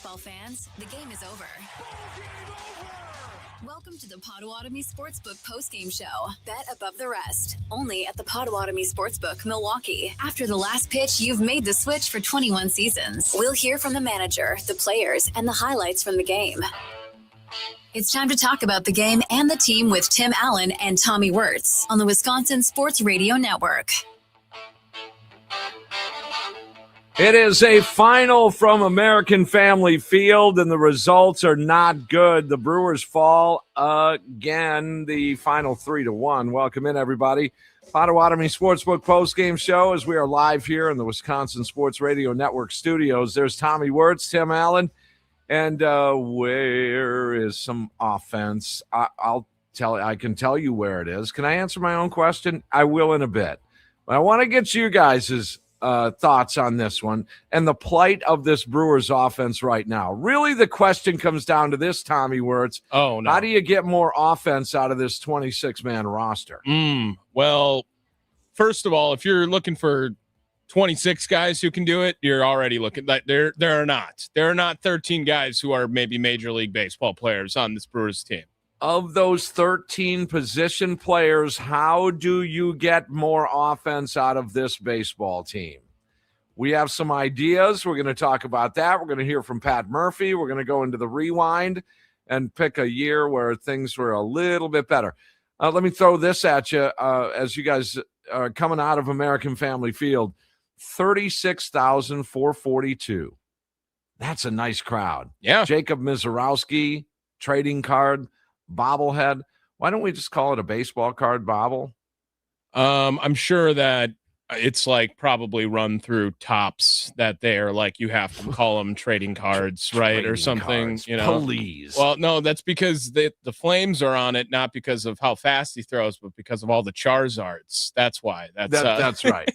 baseball fans, the game is over. Welcome to the Potawatomi Sportsbook postgame show. Bet above the rest. Only at the Potawatomi Sportsbook, Milwaukee. After the last pitch, you've made the switch for 21 seasons. We'll hear from the manager, the players, and the highlights from the game. It's time to talk about the game and the team with Tim Allen and Tommy Wortz on the Wisconsin Sports Radio Network. It is a final from American Family Field, and the results are not good. The Brewers fall again, the final 3-1. Welcome in, everybody. Potawatomi Sportsbook postgame show as we are live here in the Wisconsin Sports Radio Network studios. There's Tommy Wortz, Tim Allen, and where is some offense? I can tell you where it is. Can I answer my own question? I will in a bit. But I want to get you guys' thoughts on this one and the plight of this Brewers offense right now. Really, the question comes down to this, Tommy Wortz. Oh, no. How do you get more offense out of this 26-man roster? Well, first of all, if you're looking for 26 guys who can do it, you're already looking like there are not 13 guys who are maybe Major League Baseball players on this Brewers team. Of those 13 position players, how do you get more offense out of this baseball team? We have some ideas. We're going to talk about that. We're going to hear from Pat Murphy. We're going to go into the rewind and pick a year where things were a little bit better. Let me throw this at you as you guys are coming out of American Family Field. 36,442. That's a nice crowd. Yeah. Jacob Mizorowski, trading card, bobblehead. Why don't we just call it a baseball card bobble? I'm sure that it's like probably run through Tops that they're like, you have to call them trading cards, right? Trading or something, cards, you know. Please. Well, no, that's because the Flames are on it, not because of how fast he throws, but because of all the Charizards. That's why. That's right.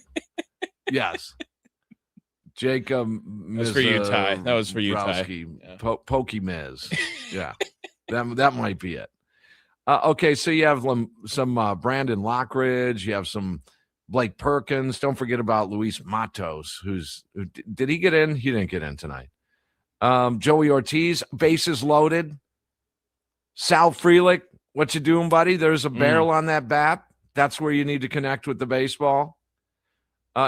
Yes. Jacob. That's for you, Ty. That was for you, Ty. Yeah. Pokemiz. Yeah. That might be it. Okay, so you have some Brandon Lockridge. You have some Blake Perkins. Don't forget about Luis Matos, did he get in? He didn't get in tonight. Joey Ortiz, bases loaded. Sal Frelick, what you doing, buddy? There's a barrel on that bat. That's where you need to connect with the baseball.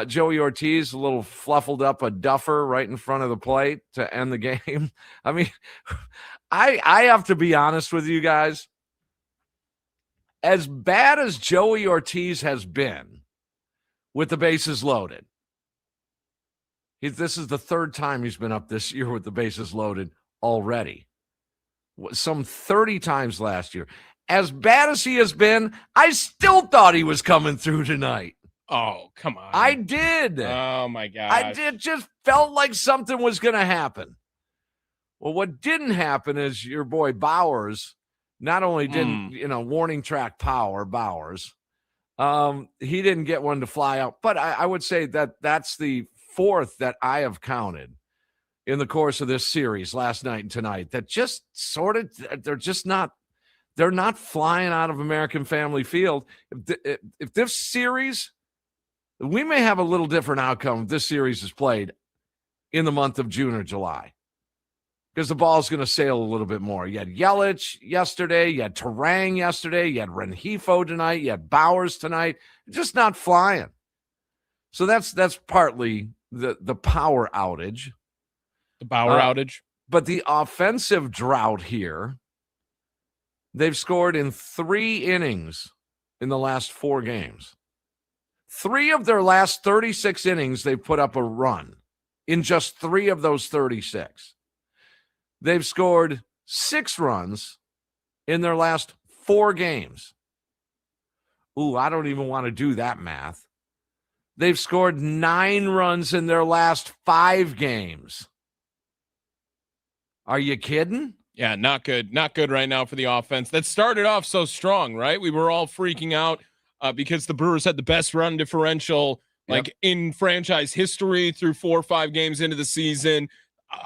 Joey Ortiz, a little fluffled up a duffer right in front of the plate to end the game. I mean, I have to be honest with you guys. As bad as Joey Ortiz has been with the bases loaded, this is the third time he's been up this year with the bases loaded already. Some 30 times last year. As bad as he has been, I still thought he was coming through tonight. Oh, come on. I did. Oh, my God. I did. Just felt like something was going to happen. Well, what didn't happen is your boy Bowers not only didn't, warning track power, Bowers, he didn't get one to fly out. But I would say that's the fourth that I have counted in the course of this series last night and tonight that just sort of, they're not flying out of American Family Field. If this series, we may have a little different outcome if this series is played in the month of June or July, because the ball's going to sail a little bit more. You had Yelich yesterday. You had Terang yesterday. You had Rengifo tonight. You had Bowers tonight. Just not flying. So that's partly the power outage. The Bauer outage. But the offensive drought here, they've scored in 3 innings in the last 4 games. 3 of their last 36 innings, they've put up a run in just 3 of those 36. They've scored 6 runs in their last 4 games. Ooh, I don't even want to do that math. They've scored 9 runs in their last 5 games. Are you kidding? Yeah, not good. Not good right now for the offense. That started off so strong, right? We were all freaking out because the Brewers had the best run differential in franchise history through 4 or 5 games into the season.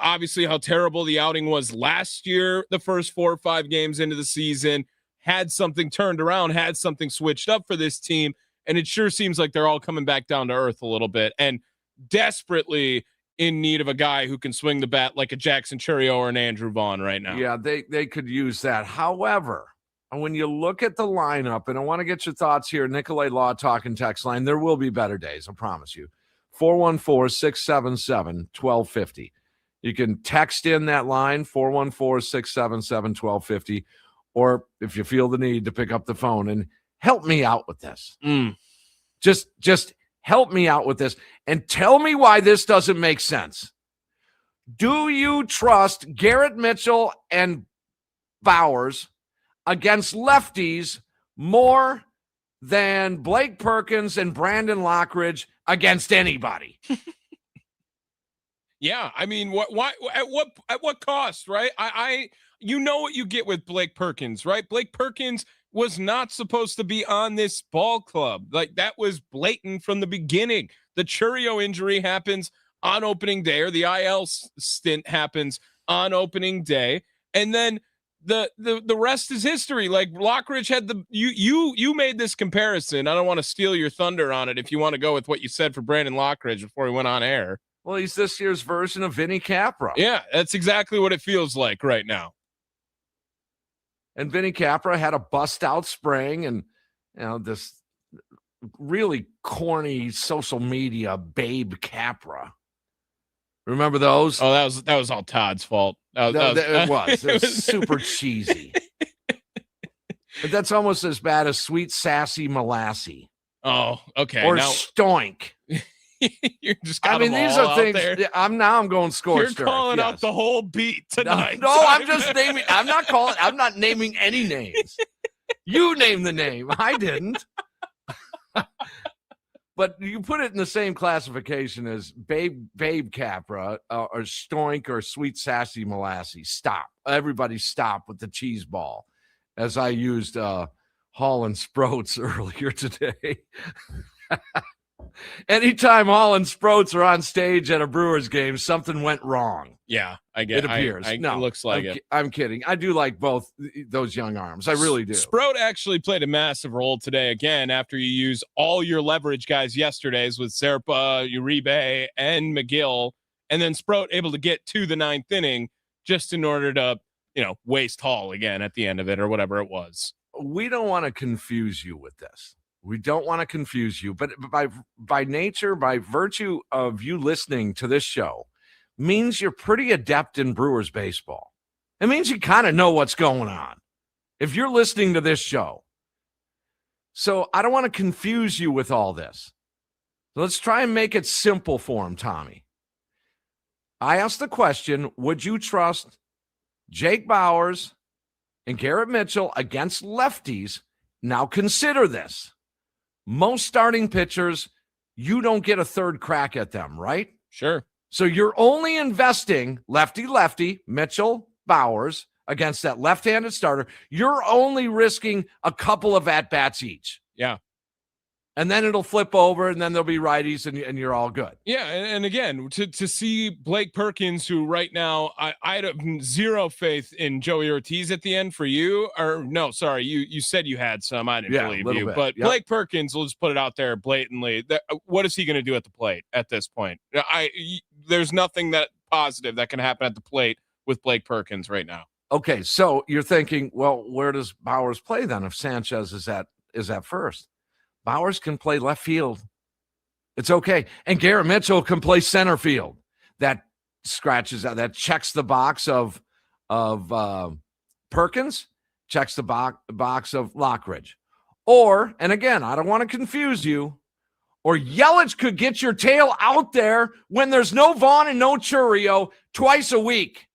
Obviously, how terrible the outing was last year, the first 4 or 5 games into the season, had something turned around, had something switched up for this team. And it sure seems like they're all coming back down to earth a little bit and desperately in need of a guy who can swing the bat like a Jackson Churio or an Andrew Vaughn right now. Yeah, they could use that. However, when you look at the lineup, and I want to get your thoughts here, Nicolay Law talking text line, there will be better days, I promise you. 414-677-1250. You can text in that line, 414-677-1250, or if you feel the need to pick up the phone and help me out with this. Just help me out with this and tell me why this doesn't make sense. Do you trust Garrett Mitchell and Bowers against lefties more than Blake Perkins and Brandon Lockridge against anybody? Yeah, I mean, why at what cost, right? You know what you get with Blake Perkins, right? Blake Perkins was not supposed to be on this ball club. Like, that was blatant from the beginning. The Churio injury happens on opening day, or the IL stint happens on opening day, and then the rest is history. Like, Lockridge had you made this comparison. I don't want to steal your thunder on it if you want to go with what you said for Brandon Lockridge before we went on air. Well, he's this year's version of Vinny Capra. Yeah, that's exactly what it feels like right now. And Vinny Capra had a bust-out spring, and this really corny social media Babe Capra. Remember those? Oh, that was all Todd's fault. It was super cheesy. But that's almost as bad as Sweet Sassy Molassy. Oh, okay. Or Stoink. You're just got these are things. There. I'm going scorched. You're calling out the whole beat tonight. No, I'm just naming. I'm not naming any names. You name the name. I didn't. But you put it in the same classification as Babe Capra or Stoink or Sweet Sassy Molassy. Stop. Everybody stop with the cheese ball. As I used Hall and Sproats earlier today. Anytime Hall and Sproats are on stage at a Brewers game, something went wrong. Yeah, I get it. It appears. No, it looks like it. I'm kidding. I do like both those young arms. I really do. Sproat actually played a massive role today, again, after you use all your leverage guys yesterday's with Serpa, Uribe, and McGill, and then Sproat able to get to the ninth inning just in order to, waste Hall again at the end of it or whatever it was. We don't want to confuse you with this. We don't want to confuse you, but by nature, by virtue of you listening to this show, means you're pretty adept in Brewers baseball. It means you kind of know what's going on if you're listening to this show. So I don't want to confuse you with all this. So let's try and make it simple for him, Tommy. I asked the question, would you trust Jake Bowers and Garrett Mitchell against lefties? Now consider this. Most starting pitchers, you don't get a third crack at them, right? Sure. So you're only investing lefty, Mitchell, Bowers, against that left-handed starter. You're only risking a couple of at-bats each. Yeah. And then it'll flip over, and then there'll be righties, and you're all good. Yeah, and again, to see Blake Perkins, who right now, I had zero faith in Joey Ortiz at the end for you. Or no, sorry, you said you had some. I didn't believe you. But yep. Blake Perkins, we'll just put it out there blatantly. What is he going to do at the plate at this point? There's nothing that positive that can happen at the plate with Blake Perkins right now. Okay, so you're thinking, well, where does Bowers play then if Sanchez is at first? Bowers can play left field. It's okay. And Garrett Mitchell can play center field. That scratches out, that checks the box of Perkins, checks the box of Lockridge. Or, and again, I don't want to confuse you, or Yelich could get your tail out there when there's no Vaughn and no Churio twice a week.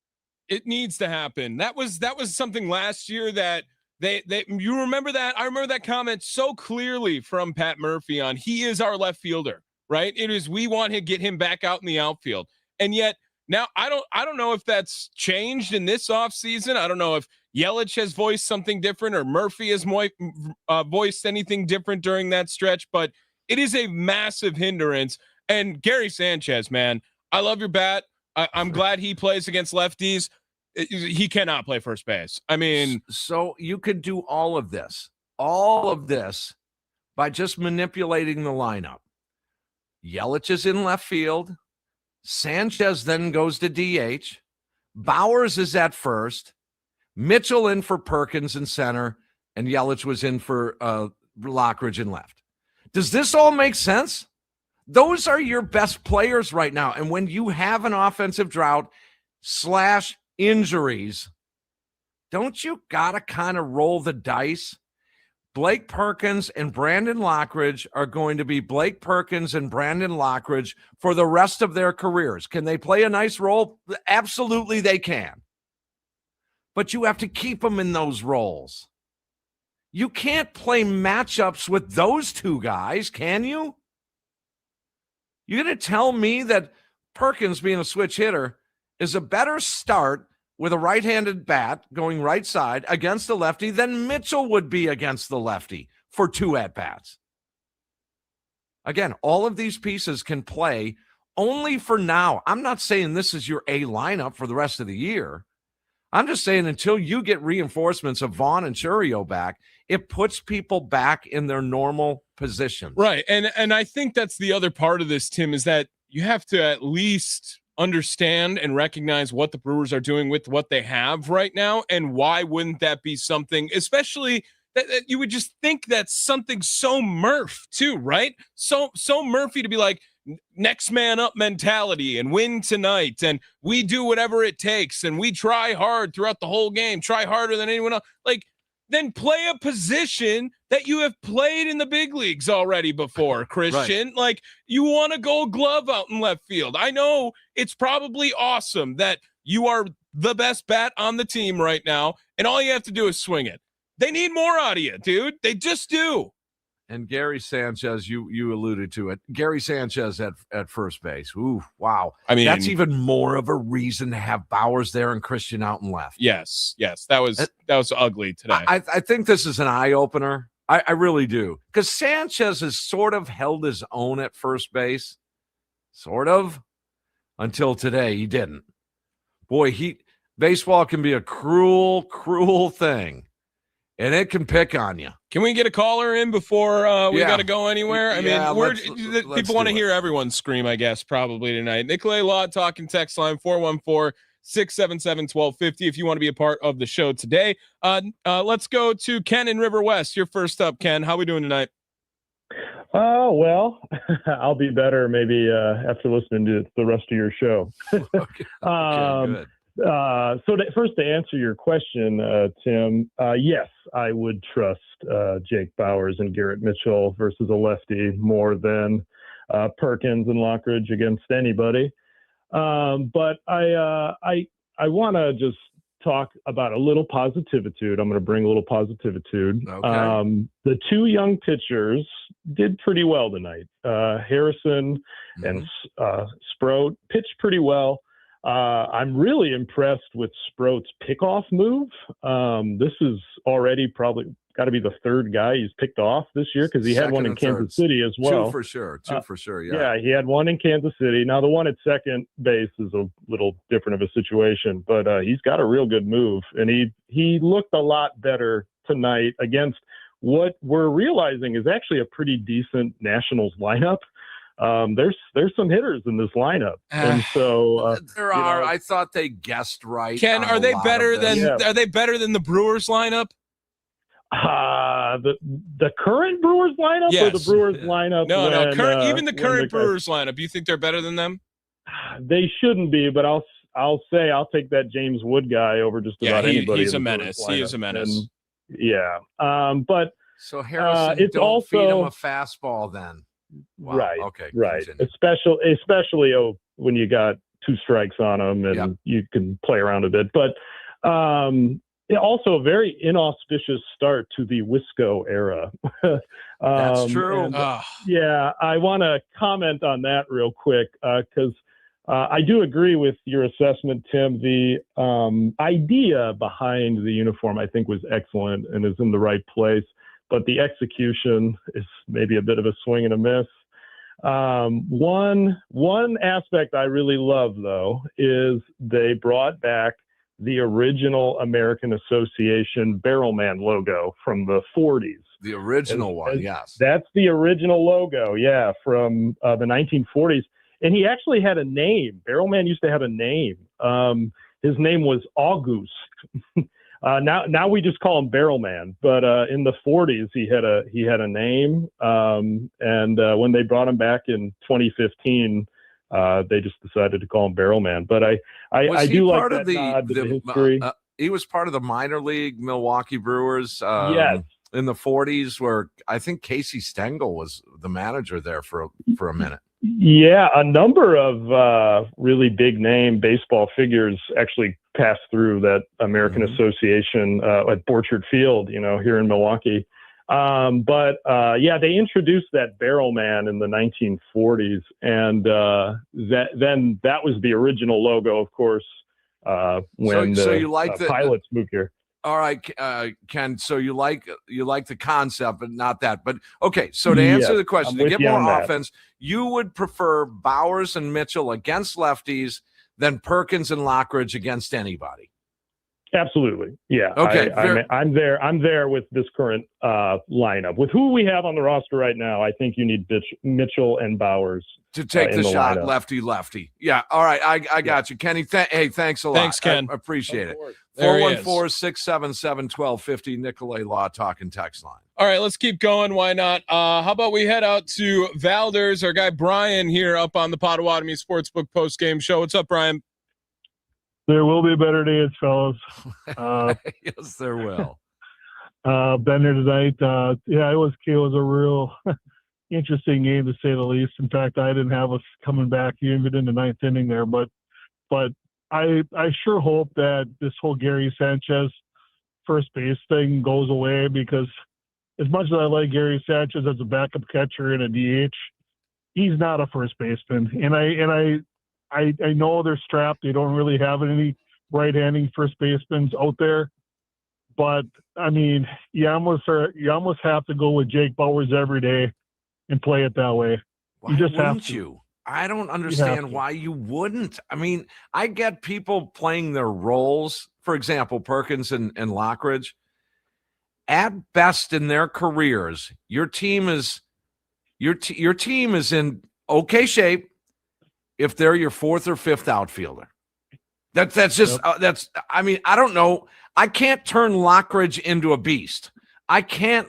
It needs to happen. That was something last year that you remember that? I remember that comment so clearly from Pat Murphy on he is our left fielder, right? It is, we want to get him back out in the outfield. And yet now I don't know if that's changed in this offseason. I don't know if Yelich has voiced something different or Murphy has voiced anything different during that stretch, but it is a massive hindrance. And Gary Sanchez, man, I love your bat. I'm glad he plays against lefties. He cannot play first base. I mean, so you could do all of this by just manipulating the lineup. Yelich is in left field. Sanchez then goes to DH. Bowers is at first. Mitchell in for Perkins in center, and Yelich was in for Lockridge in left. Does this all make sense? Those are your best players right now. And when you have an offensive drought / injuries, don't you got to kind of roll the dice? Blake Perkins and Brandon Lockridge are going to be Blake Perkins and Brandon Lockridge for the rest of their careers. Can they play a nice role? Absolutely they can. But you have to keep them in those roles. You can't play matchups with those two guys, can you? You're going to tell me that Perkins, being a switch hitter, is a better start with a right-handed bat going right side against the lefty than Mitchell would be against the lefty for 2 at-bats. Again, all of these pieces can play only for now. I'm not saying this is your A lineup for the rest of the year. I'm just saying until you get reinforcements of Vaughn and Churio back, it puts people back in their normal positions. Right. And I think that's the other part of this, Tim, is that you have to at least understand and recognize what the Brewers are doing with what they have right now. And why wouldn't that be something, especially that you would just think that's something so Murph too, right? So Murphy to be like, next man up mentality and win tonight, and we do whatever it takes, and we try hard throughout the whole game, try harder than anyone else. Like, then play a position that you have played in the big leagues already before, Christian. Right. Like, you want to Gold Glove out in left field. I know it's probably awesome that you are the best bat on the team right now, and all you have to do is swing it. They need more out of you, dude. They just do. And Gary Sanchez, you alluded to it. Gary Sanchez at first base. Ooh, wow. I mean, that's even more of a reason to have Bowers there and Christian out and left. Yes. That was ugly today. I think this is an eye opener. I really do, because Sanchez has sort of held his own at first base, sort of, until today. He didn't. Boy, baseball can be a cruel, cruel thing. And it can pick on you. Can we get a caller in before we got to go anywhere? I mean, people want to hear everyone scream, I guess, probably tonight. Nicolay Law talking text line 414-677-1250 if you want to be a part of the show today. Let's go to Ken in River West. You're first up, Ken. How are we doing tonight? Well, I'll be better maybe after listening to the rest of your show. Okay, good. First, to answer your question, Tim, yes, I would trust Jake Bowers and Garrett Mitchell versus a lefty more than Perkins and Lockridge against anybody. But I want to just talk about a little positivitude. I'm going to bring a little positivitude. Okay. The 2 young pitchers did pretty well tonight. Harrison and Sproat pitched pretty well. I'm really impressed with Sproat's pickoff move. This is already probably got to be the 3rd guy he's picked off this year, because he had one in Kansas City as well. 2 for sure. Yeah. Yeah, he had one in Kansas City. Now the one at second base is a little different of a situation, but he's got a real good move, and he looked a lot better tonight against what we're realizing is actually a pretty decent Nationals lineup. There's some hitters in this lineup, and so there are. I thought they guessed right. Ken, are they better than the Brewers lineup? The current Brewers lineup, yes. Or the Brewers lineup? No. Even the current Brewers lineup. You think they're better than them? They shouldn't be, but I'll say I'll take that James Wood guy over just about anybody. He's a menace. He is a menace. And, but so Harrison, it's don't also feed him a fastball then. Wow. Right. Okay. Right. Continue. Especially when you got 2 strikes on them and you can play around a bit. But also a very inauspicious start to the Wisco era. That's true. Yeah, I want to comment on that real quick because I do agree with your assessment, Tim. The idea behind the uniform, I think, was excellent and is in the right place. But the execution is maybe a bit of a swing and a miss. One aspect I really love, though, is they brought back the original American Association Barrelman logo from the 40s. The original one, yes. That's the original logo, from the 1940s. And he actually had a name. Barrelman used to have a name. His name was August. Now we just call him Barrelman. But in the 40s, he had a name. And when they brought him back in 2015, they just decided to call him Barrelman. But I do like that nod to the history. He was part of the minor league Milwaukee Brewers. Yes. In the 40s, where I think Casey Stengel was the manager there for a minute. Yeah, a number of really big name baseball figures actually passed through that American Association at Borchard Field, here in Milwaukee. But they introduced that Barrelman in the 1940s, and that was the original logo, of course, when the pilots moved here. All right, Ken. So you like the concept, but not that. But okay. So to answer the question, to get more offense, you would prefer Bowers and Mitchell against lefties than Perkins and Lockridge against anybody. Absolutely. Yeah. Okay. I'm there with this current lineup. With who we have on the roster right now, I think you need Mitchell and Bowers to take the shot, lineup. lefty. Yeah. All right. I got you, Kenny. Hey, thanks a lot. Thanks, Ken. I appreciate it. 414-677-1250, Nicolay Law Talk and Text Line. All right, let's keep going. Why not? How about we head out to Valders? Our guy Brian here up on the Potawatomi Sportsbook postgame show. What's up, Brian? There will be better days, fellas. Yes, there will. Been there tonight. It was a real interesting game, to say the least. In fact, I didn't have us coming back even in the ninth inning there, but I sure hope that this whole Gary Sanchez first base thing goes away, because as much as I like Gary Sanchez as a backup catcher and a DH, he's not a first baseman. And I know they're strapped. They don't really have any right-handing first basemen out there. But, I mean, you almost have to go with Jake Bowers every day and play it that way. Why wouldn't you? I don't understand why you wouldn't. I mean, I get people playing their roles. For example, Perkins and Lockridge. At best in their careers, your team is in okay shape if they're your fourth or fifth outfielder. That's just I mean, I don't know. I can't turn Lockridge into a beast. I can't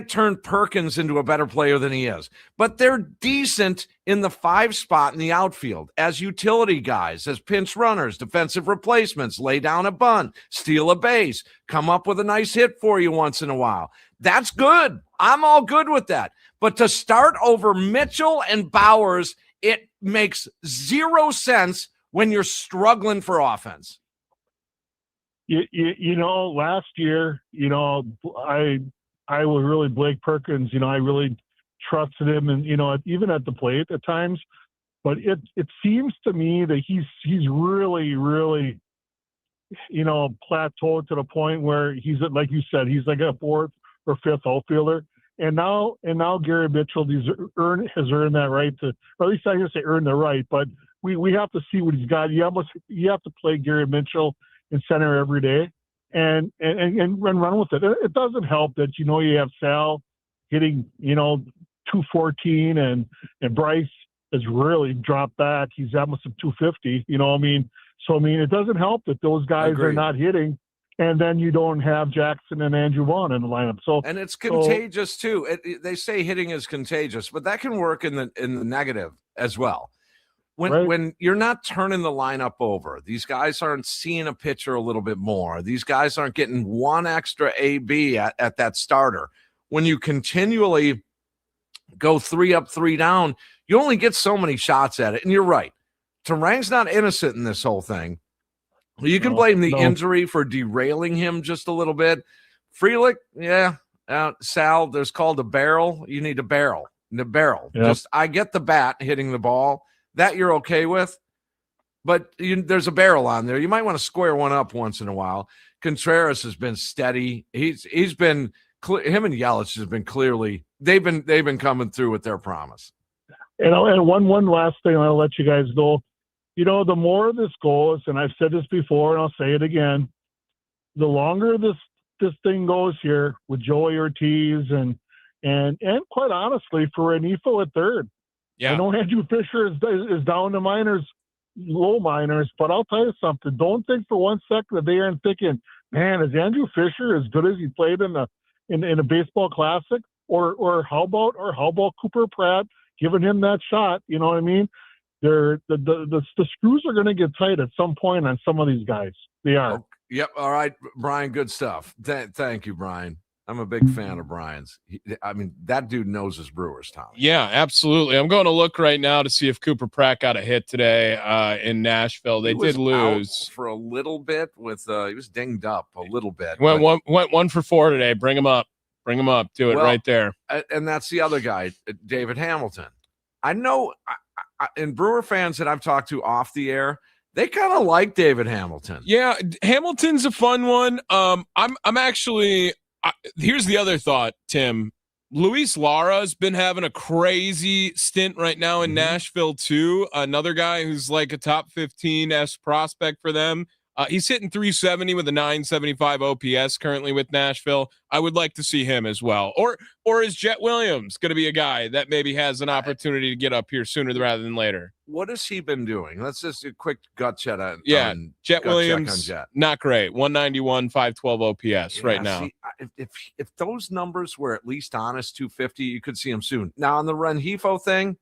turn Perkins into a better player than he is. But they're decent in the 5 spot in the outfield as utility guys, as pinch runners, defensive replacements, lay down a bunt, steal a base, come up with a nice hit for you once in a while. That's good. I'm all good with that. But to start over Mitchell and Bowers, it makes zero sense when you're struggling for offense. Last year, I was really Blake Perkins. I really trusted him, and even at the plate at times. But it seems to me that he's really, really, plateaued to the point where he's, like you said, he's like a fourth or fifth outfielder. And now Gary Mitchell has earned that right to, or at least I'm going to say earn the right. But we have to see what he's got. You have to play Gary Mitchell in center every day. And run with it. It doesn't help that you have Sal hitting 214 and Bryce has really dropped back. He's almost at 250. So it doesn't help that those guys are not hitting, and then you don't have Jackson and Andrew Vaughn in the lineup. And it's contagious too. They say hitting is contagious, but that can work in the negative as well. When you're not turning the lineup over, these guys aren't seeing a pitcher a little bit more. These guys aren't getting one extra AB at that starter. When you continually go 3 up, 3 down, you only get so many shots at it. And you're right. Terang's not innocent in this whole thing. You can blame the injury for derailing him just a little bit. Frelick, Sal, there's called a barrel. You need a barrel. The barrel. Yep. I get the bat hitting the ball. That you're okay with, but there's a barrel on there. You might want to square one up once in a while. Contreras has been steady. He's been him and Yelich has been clearly they've been coming through with their promise. And one last thing, I'll let you guys go. The more this goes, and I've said this before, and I'll say it again, the longer this thing goes here with Joey Ortiz and quite honestly for Renifo at third. Yeah. I know Andrew Fisher is down to minors, low minors, but I'll tell you something. Don't think for 1 second that they aren't thinking, man, is Andrew Fisher as good as he played in a baseball classic? Or how about Cooper Pratt giving him that shot? You know what I mean? The screws are going to get tight at some point on some of these guys. They are. Oh, yep. All right, Brian. Good stuff. Thank you, Brian. I'm a big fan of Brian's. That dude knows his Brewers, Tommy. Yeah, absolutely. I'm going to look right now to see if Cooper Pratt got a hit today in Nashville. They did lose for a little bit with he was dinged up a little bit. Went 1 for 4 today. Bring him up. Do it right there. And that's the other guy, David Hamilton. I know, and Brewer fans that I've talked to off the air, they kind of like David Hamilton. Yeah, Hamilton's a fun one. I'm actually. Here's the other thought, Tim. Luis Lara's been having a crazy stint right now in Nashville too. Another guy who's like a top 15-S prospect for them. He's hitting 370 with a 975 OPS currently with Nashville. I would like to see him as well. Or is Jet Williams going to be a guy that maybe has an opportunity to get up here sooner rather than later? What has he been doing? Let's just a quick gut check on Jet Williams, not great. 191, 512 OPS right now. See, if those numbers were at least honest 250, you could see him soon. Now on the Rengifo thing,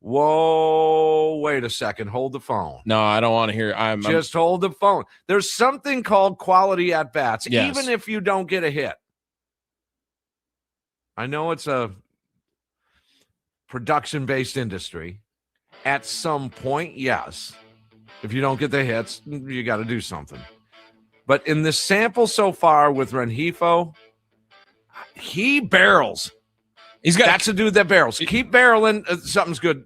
whoa, wait a second. Hold the phone. No, I don't want to hear. Just hold the phone. There's something called quality at bats, even if you don't get a hit. I know it's a production-based industry. At some point, yes. If you don't get the hits, you got to do something. But in the sample so far with Rengifo, he barrels. That's a dude that barrels. Keep barreling. Something's good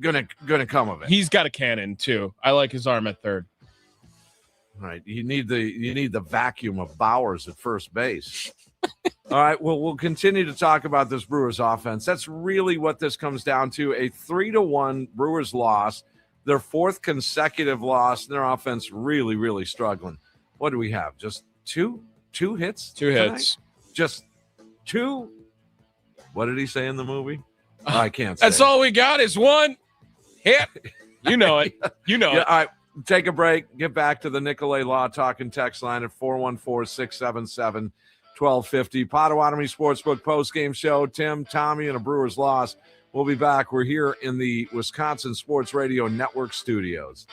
gonna come of it. He's got a cannon too. I like his arm at third. Right. You need the vacuum of Bowers at first base. All right. Well, we'll continue to talk about this Brewers offense. That's really what this comes down to. A 3-1 Brewers loss, their 4th consecutive loss. Their offense really, really struggling. What do we have? Just two hits? 2 hits. Just 2. What did he say in the movie? I can't say. That's all we got is 1 hit. You know it. You know it. All right. Take a break. Get back to the Nicolay Law Talk and text line at 414-677-1250. Potawatomi Sportsbook postgame show. Tim, Tommy, and a Brewers loss. We'll be back. We're here in the Wisconsin Sports Radio Network studios.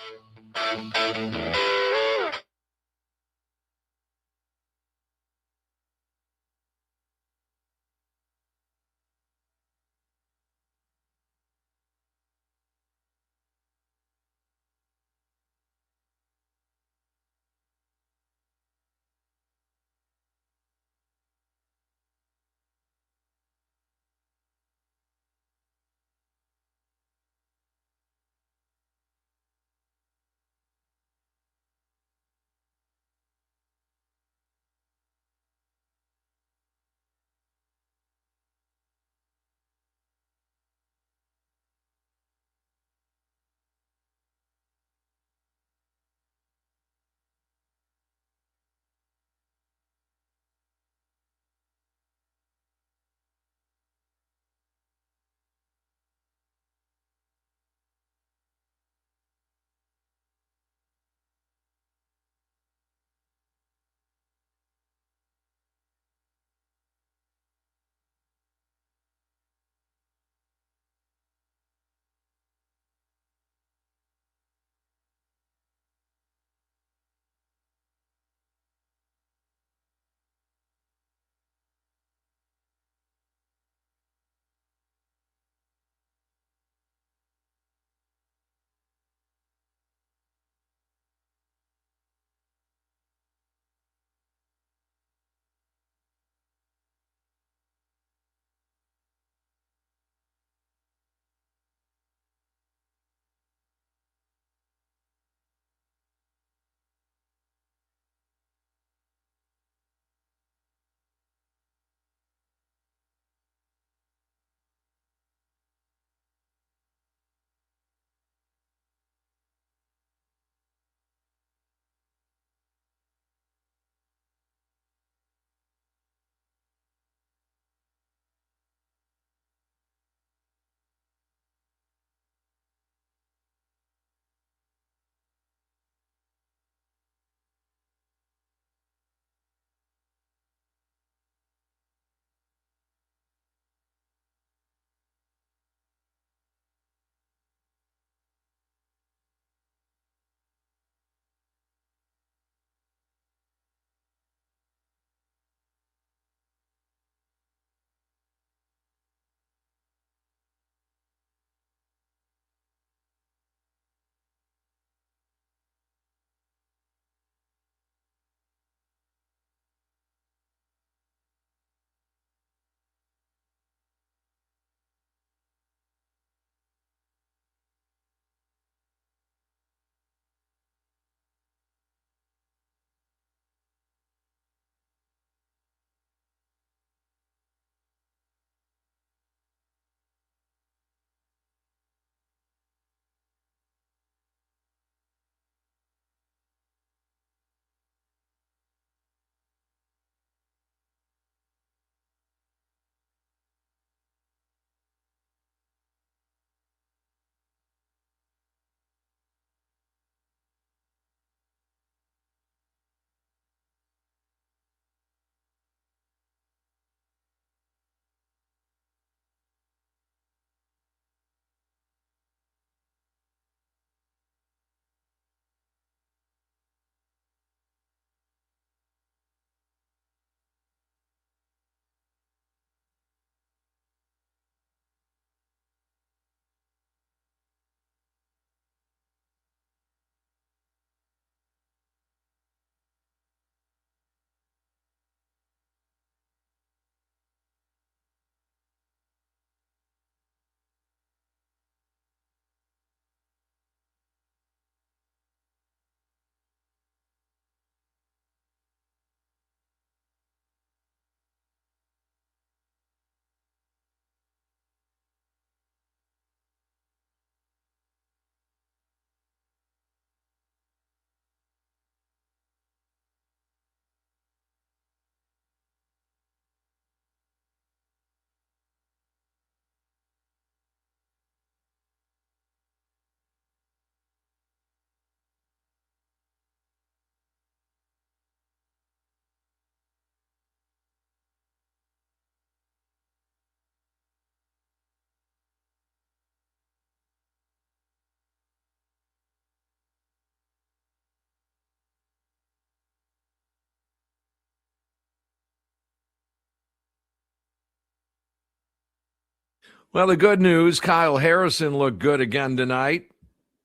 Well, the good news, Kyle Harrison looked good again tonight.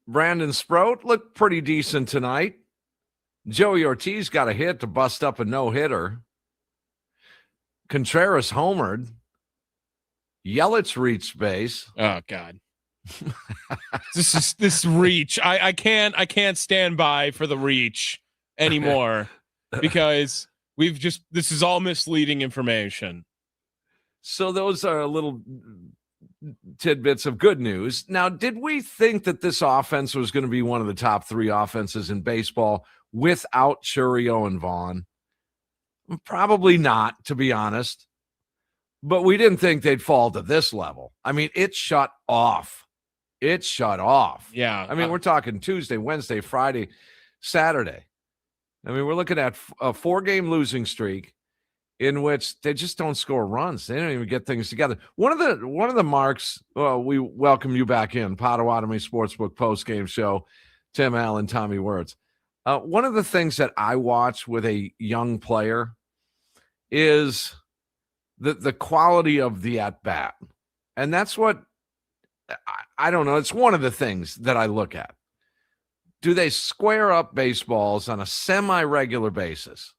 Brandon Sproat looked pretty decent tonight. Joey Ortiz got a hit to bust up a no-hitter. Contreras homered. Yelich reached base. Oh God. this reach. I can't stand by for the reach anymore because this is all misleading information. So those are little tidbits of good news. Now, did we think that this offense was going to be one of the top 3 offenses in baseball without Churio and Vaughn? Probably not, to be honest. But we didn't think they'd fall to this level. I mean, it shut off. Yeah. I mean, we're talking Tuesday, Wednesday, Friday, Saturday. I mean, we're looking at a 4-game losing streak in which they just don't score runs. They don't even get things together. One of the marks, we welcome you back in, Potawatomi Sportsbook post-game show, Tim Allen, Tommy Wortz. One of the things that I watch with a young player is the quality of the at-bat. And that's what, I don't know, it's one of the things that I look at. Do they square up baseballs on a semi-regular basis?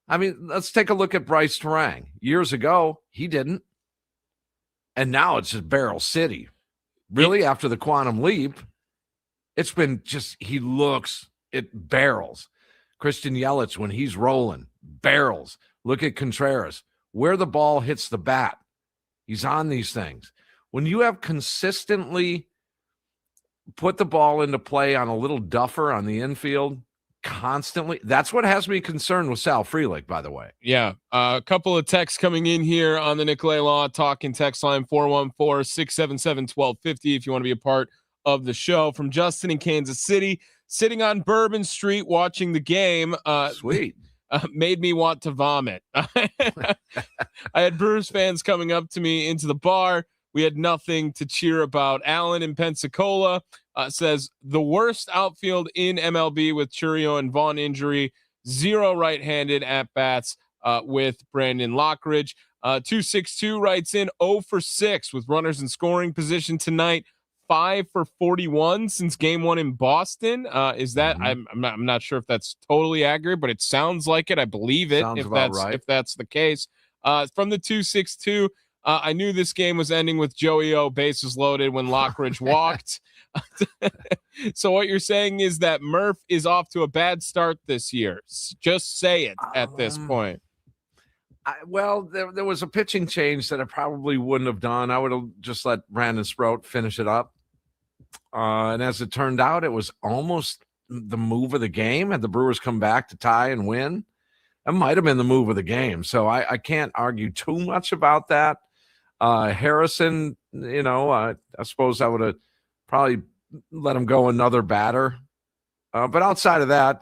I mean, let's take a look at Bryce Terang. Years ago, he didn't. And now it's just barrel city. Really, after the quantum leap, it's been just, it barrels. Christian Yelich, when he's rolling, barrels. Look at Contreras. Where the ball hits the bat, he's on these things. When you have consistently put the ball into play on a little duffer on the infield constantly, that's what has me concerned with Sal Frelick, by the way. Yeah. A couple of texts coming in here on the Nicolay Law Talking text line 414-677-1250 if you want to be a part of the show. From Justin in Kansas City, sitting on Bourbon Street watching the game. Sweet. Made me want to vomit. I had Brewers fans coming up to me into the bar. We had nothing to cheer about. Alan in Pensacola says the worst outfield in MLB with Churio and Vaughn injury. 0 right-handed at-bats with Brandon Lockridge. 262 writes in 0 for 6 with runners in scoring position tonight. 5 for 41 since game 1 in Boston. Is that I'm not sure if that's totally accurate, but it sounds like it. I believe it. Sounds about right. If that's the case. From the 262, I knew this game was ending with Joey O bases loaded when Lockridge walked. So what you're saying is that Murph is off to a bad start this year. Just say it at this point. There was a pitching change that I probably wouldn't have done. I would have just let Brandon Sproat finish it up. And as it turned out, it was almost the move of the game. Had the Brewers come back to tie and win, it might have been the move of the game. So I can't argue too much about that. Harrison, I suppose I would have probably let him go another batter. But outside of that,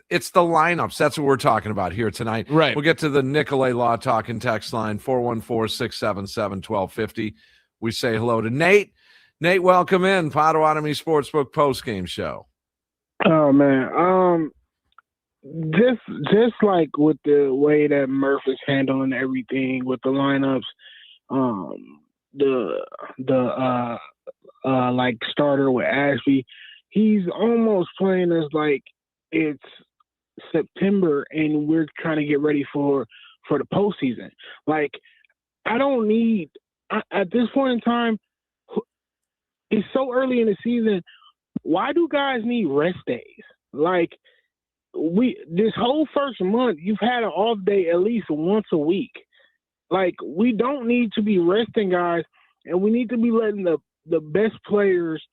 it's the lineups. That's what we're talking about here tonight. Right. We'll get to the Nicolay Law Talking text line, 414-677-1250. We say hello to Nate. Nate, welcome in. Potawatomi Sportsbook postgame show. Oh, man. Just like with the way that Murph is handling everything with the lineups, like starter with Ashby, he's almost playing as like it's September and we're trying to get ready for the postseason. Like, I don't need at this point in time. It's so early in the season. Why do guys need rest days? Like, this whole first month, you've had an off day at least once a week. Like, we don't need to be resting guys, and we need to be letting the best players,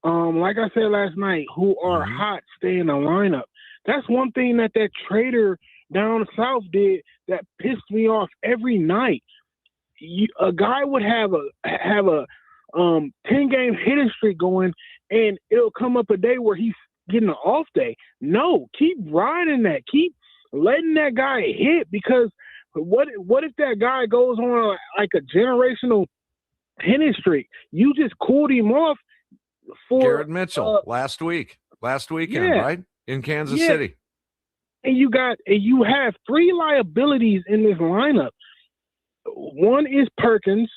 like I said last night, who are hot, stay in the lineup. That's one thing that trader down south did that pissed me off every night. A guy would have a 10-game hitting streak going, and it'll come up a day where he's getting an off day. No, keep riding that. Keep letting that guy hit, because what if that guy goes on like a generational hitting streak? You just cooled him off for Garrett Mitchell last weekend, right? In Kansas City. And you have 3 liabilities in this lineup. One is Perkins,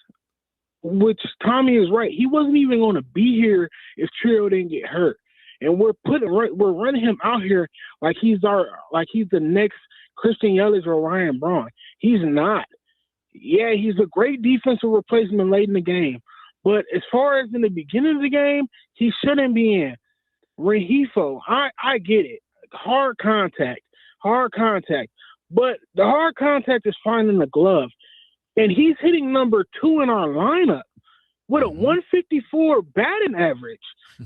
which Tommy is right. He wasn't even going to be here if Trio didn't get hurt. And we're running him out here like he's the next Christian Yelich or Ryan Braun. He's not. Yeah, he's a great defensive replacement late in the game. But as far as in the beginning of the game, he shouldn't be in. Rengifo, I get it. Hard contact. But the hard contact is finding the glove. And he's hitting number 2 in our lineup with a 154 batting average.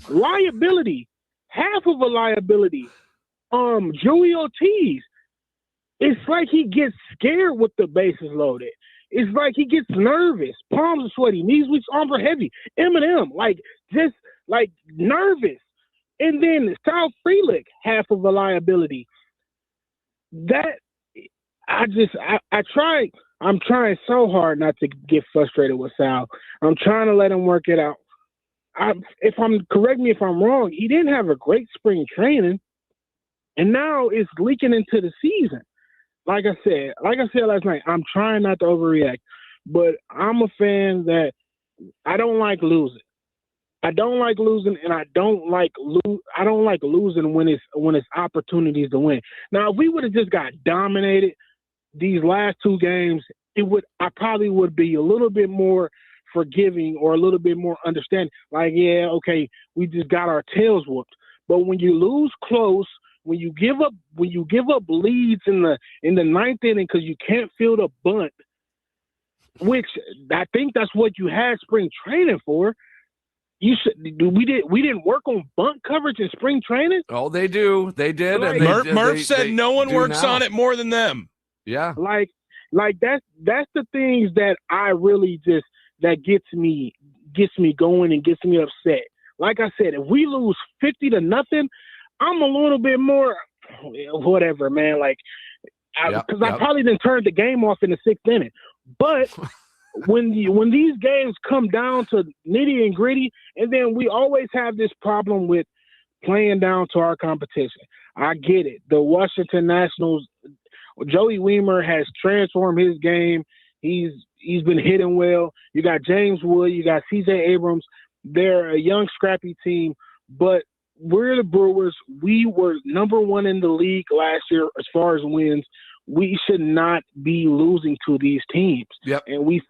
Liability. Half of a liability. Joey Ortiz. It's like he gets scared with the bases loaded. It's like he gets nervous. Palms are sweaty. Knees weak, arms are heavy. Eminem, just nervous. And then Sal Frelick, half of a liability. I'm trying so hard not to get frustrated with Sal. I'm trying to let him work it out. Correct me if I'm wrong, he didn't have a great spring training, and now it's leaking into the season. Like I said last night, I'm trying not to overreact, but I'm a fan that I don't like losing. I don't like losing, and I don't like losing when it's opportunities to win. Now, if we would have just got dominated these last 2 games, I probably would be a little bit more forgiving or a little bit more understanding. Like, yeah, okay, we just got our tails whooped. But when you lose close, when you give up leads in the 9th inning because you can't field a bunt, which I think that's what you had spring training for. We didn't work on bunt coverage in spring training. Oh, they do. They did. Like, and Murph said no one works on it more than them. Yeah. Like that's the things that I really that gets me going and gets me upset. Like I said, if we lose 50-0, I'm a little bit more whatever, man. Because I probably didn't turn the game off in the 6th inning. But when these games come down to nitty and gritty, and then we always have this problem with playing down to our competition. I get it. The Washington Nationals, Joey Weimer has transformed his game. He's been hitting well. You got James Wood. You got C.J. Abrams. They're a young, scrappy team. But we're the Brewers. We were number 1 in the league last year as far as wins. We should not be losing to these teams. Yep. And we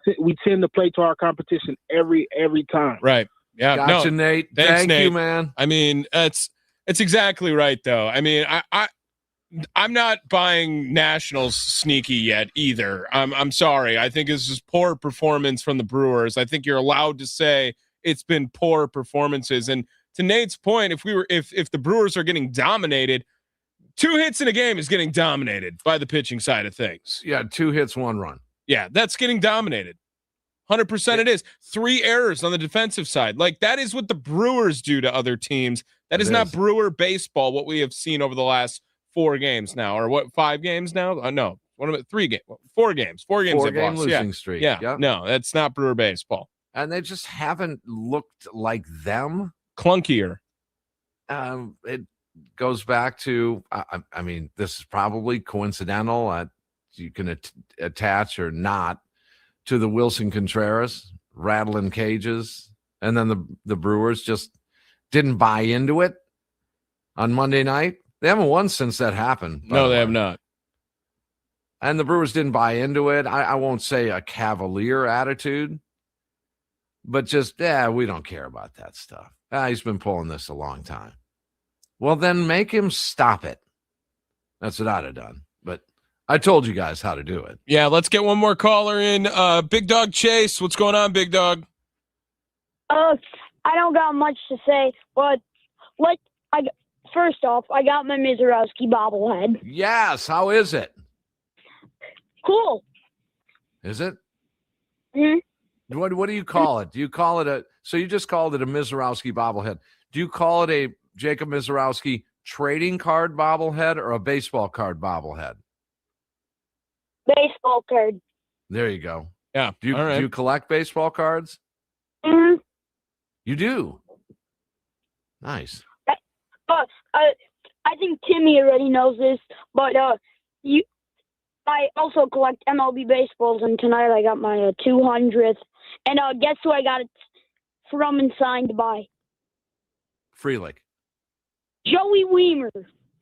tend to play to our competition every time. Right. Yeah. Gotcha, Nate. Thanks, Nate. You, man. I mean, it's exactly right, though. I mean, I'm not buying Nationals sneaky yet either. I'm sorry. I think it's just poor performance from the Brewers. I think you're allowed to say it's been poor performances. And to Nate's point, if the Brewers are getting dominated, 2 hits in a game is getting dominated by the pitching side of things. Yeah, 2 hits, 1 run. Yeah, that's getting dominated. 100% it is. 3 errors on the defensive side. That is what the Brewers do to other teams. That is not Brewer baseball, what we have seen over the last 4 games now. Or what, 5 games now? No. What about 3 games? 4 games. 4 games. 4-game losing streak. Yeah. Yep. No, that's not Brewer baseball. And they just haven't looked like them. Clunkier. It goes back to, I mean, this is probably coincidental. You can attach or not to the Wilson Contreras rattling cages. And then the Brewers just didn't buy into it on Monday night. They haven't won since that happened. No, they have not. And the Brewers didn't buy into it. I won't say a cavalier attitude, but just, we don't care about that stuff. He's been pulling this a long time. Well, then make him stop it. That's what I'd have done. But I told you guys how to do it. Yeah, let's get one more caller in. Big Dog Chase, what's going on, Big Dog? I don't got much to say, but first off, I got my Mizorowski bobblehead. Yes, how is it? Cool. Is it? Mm-hmm. What do you call it? Do you call it so you just called it a Mizorowski bobblehead. Do you call it a Jacob Mizorowski trading card bobblehead or a baseball card bobblehead? Baseball card. There you go. Yeah. Do you collect baseball cards? Mm-hmm. You do? Nice. I think Timmy already knows this, but I also collect MLB baseballs, and tonight I got my 200th. And guess who I got it from and signed by? Freelick. Joey Weimer.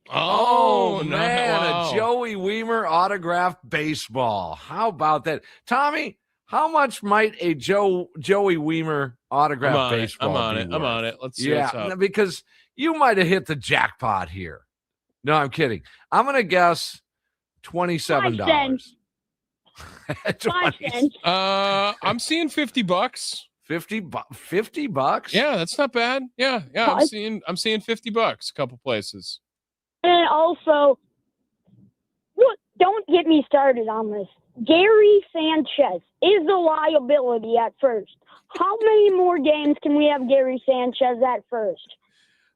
Oh, man, wow. a Joey Weimer autographed baseball. How about that? Tommy, how much might a Joey Weimer autographed baseball be worth? I'm on it. Let's see what's up. Because you might have hit the jackpot here. No, I'm kidding. I'm going to guess $27. 5 cents. 5 cents. I'm seeing $50. $50? Yeah, that's not bad. Yeah. I'm seeing $50 a couple places. And also, look, don't get me started on this. Gary Sanchez is a liability at first. How many more games can we have Gary Sanchez at first?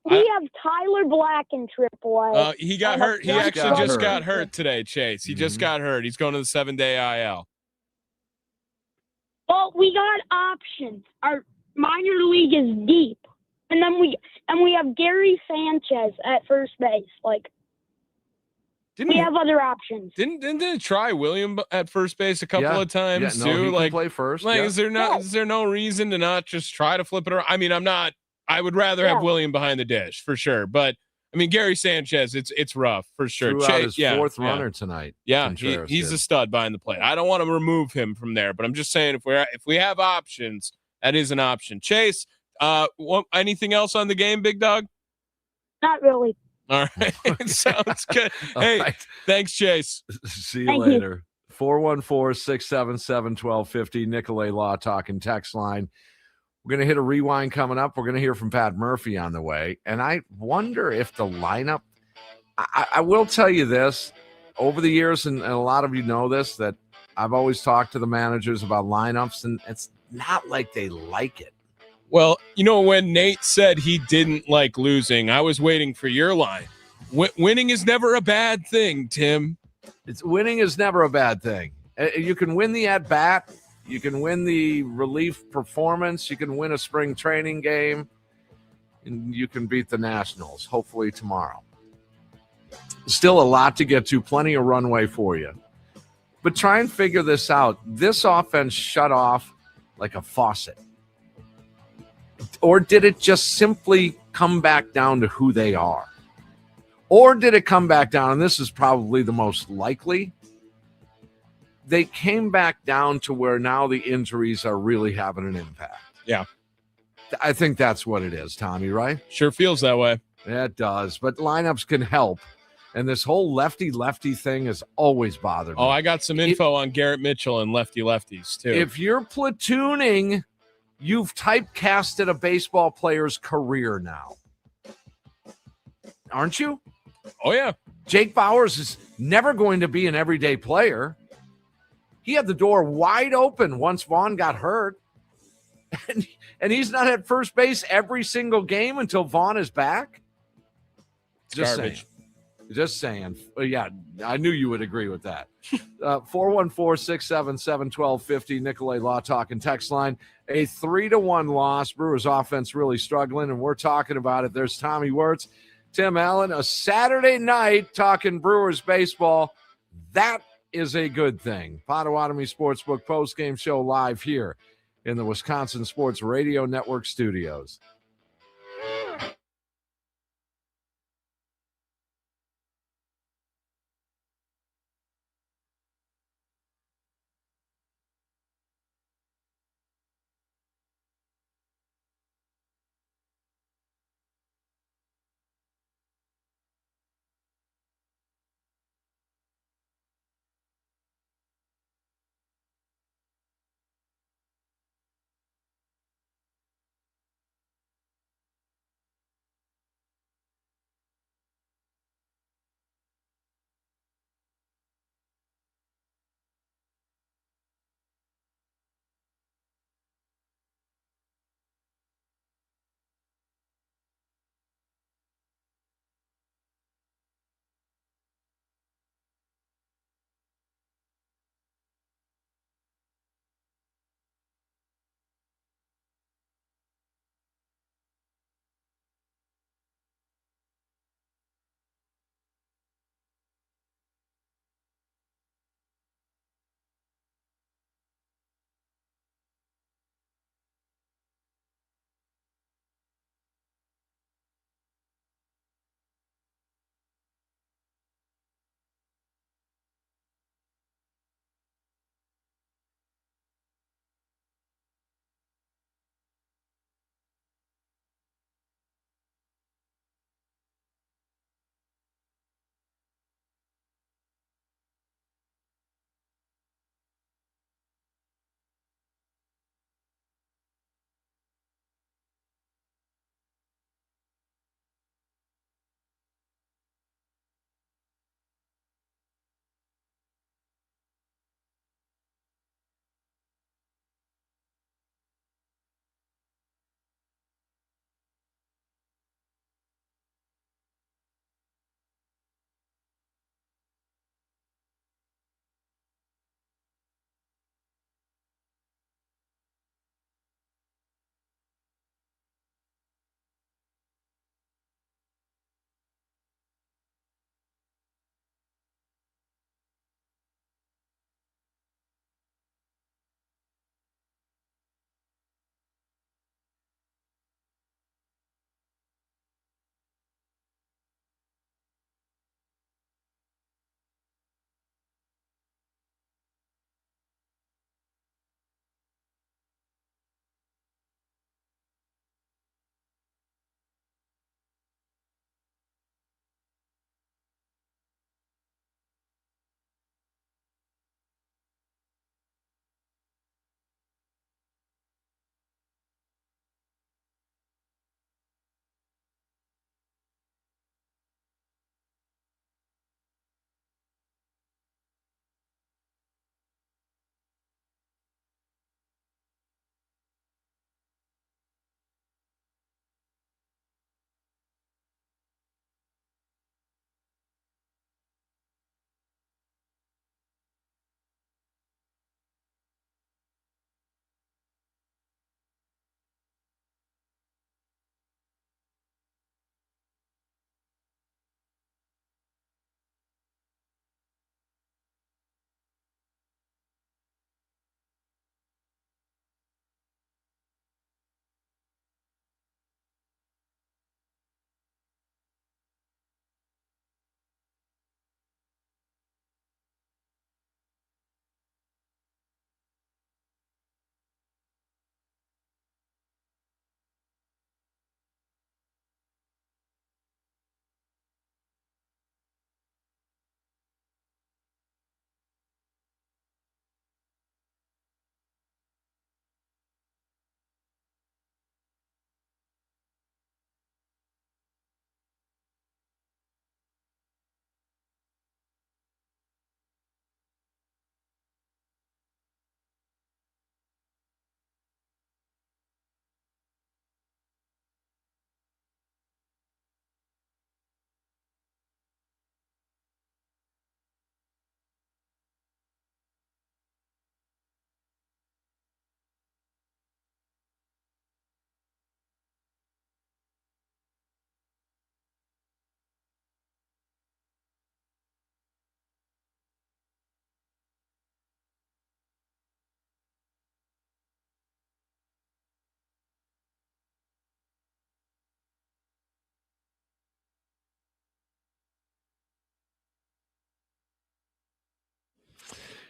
We have Tyler Black in AAA. He got hurt. He actually just got hurt today, Chase. He just got hurt. He's going to the 7-day IL. Well, we got options. Our minor league is deep. And then we have Gary Sanchez at first base. Like, we have other options. Didn't they try William at first base a couple of times too? He like, can play first. Like, is there no reason to not just try to flip it around? I mean, I would rather have William behind the dish for sure. But I mean, Gary Sanchez, it's rough for sure. Threw out his fourth runner tonight. Yeah, he's a stud behind the plate. I don't want to remove him from there, but I'm just saying if we have options, that is an option. Chase, anything else on the game, big dog? Not really. All right. Sounds good. Hey, thanks, Chase. See you later. 414-677-1250, Nicolay Law Talking text line. We're going to hit a rewind coming up. We're going to hear from Pat Murphy on the way. And I wonder if the lineup, I will tell you this, over the years, and a lot of you know this, that I've always talked to the managers about lineups, and it's not like they like it. Well, when Nate said he didn't like losing, I was waiting for your line. Winning is never a bad thing, Tim. Winning is never a bad thing. You can win the at-bat. You can win the relief performance. You can win a spring training game. And you can beat the Nationals, hopefully tomorrow. Still a lot to get to. Plenty of runway for you. But try and figure this out. This offense shut off like a faucet. Or did it just simply come back down to who they are? Or did it come back down, and this is probably the most likely, they came back down to where now the injuries are really having an impact. Yeah. I think that's what it is, Tommy, right? Sure feels that way. Yeah, it does. But lineups can help. And this whole lefty-lefty thing has always bothered me. Oh, I got some info on Garrett Mitchell and lefties, too. If you're platooning, you've typecasted a baseball player's career now. Aren't you? Oh, yeah. Jake Bauers is never going to be an everyday player. He had the door wide open once Vaughn got hurt. And he's not at first base every single game until Vaughn is back. Just saying. Yeah, I knew you would agree with that. 414-677-1250, Nicolay Law Talking text line. A 3-1 loss. Brewers offense really struggling, and we're talking about it. There's Tommy Wortz, Tim Allen, a Saturday night talking Brewers baseball. That is a good thing. Potawatomi Sportsbook postgame show live here in the Wisconsin Sports Radio Network studios.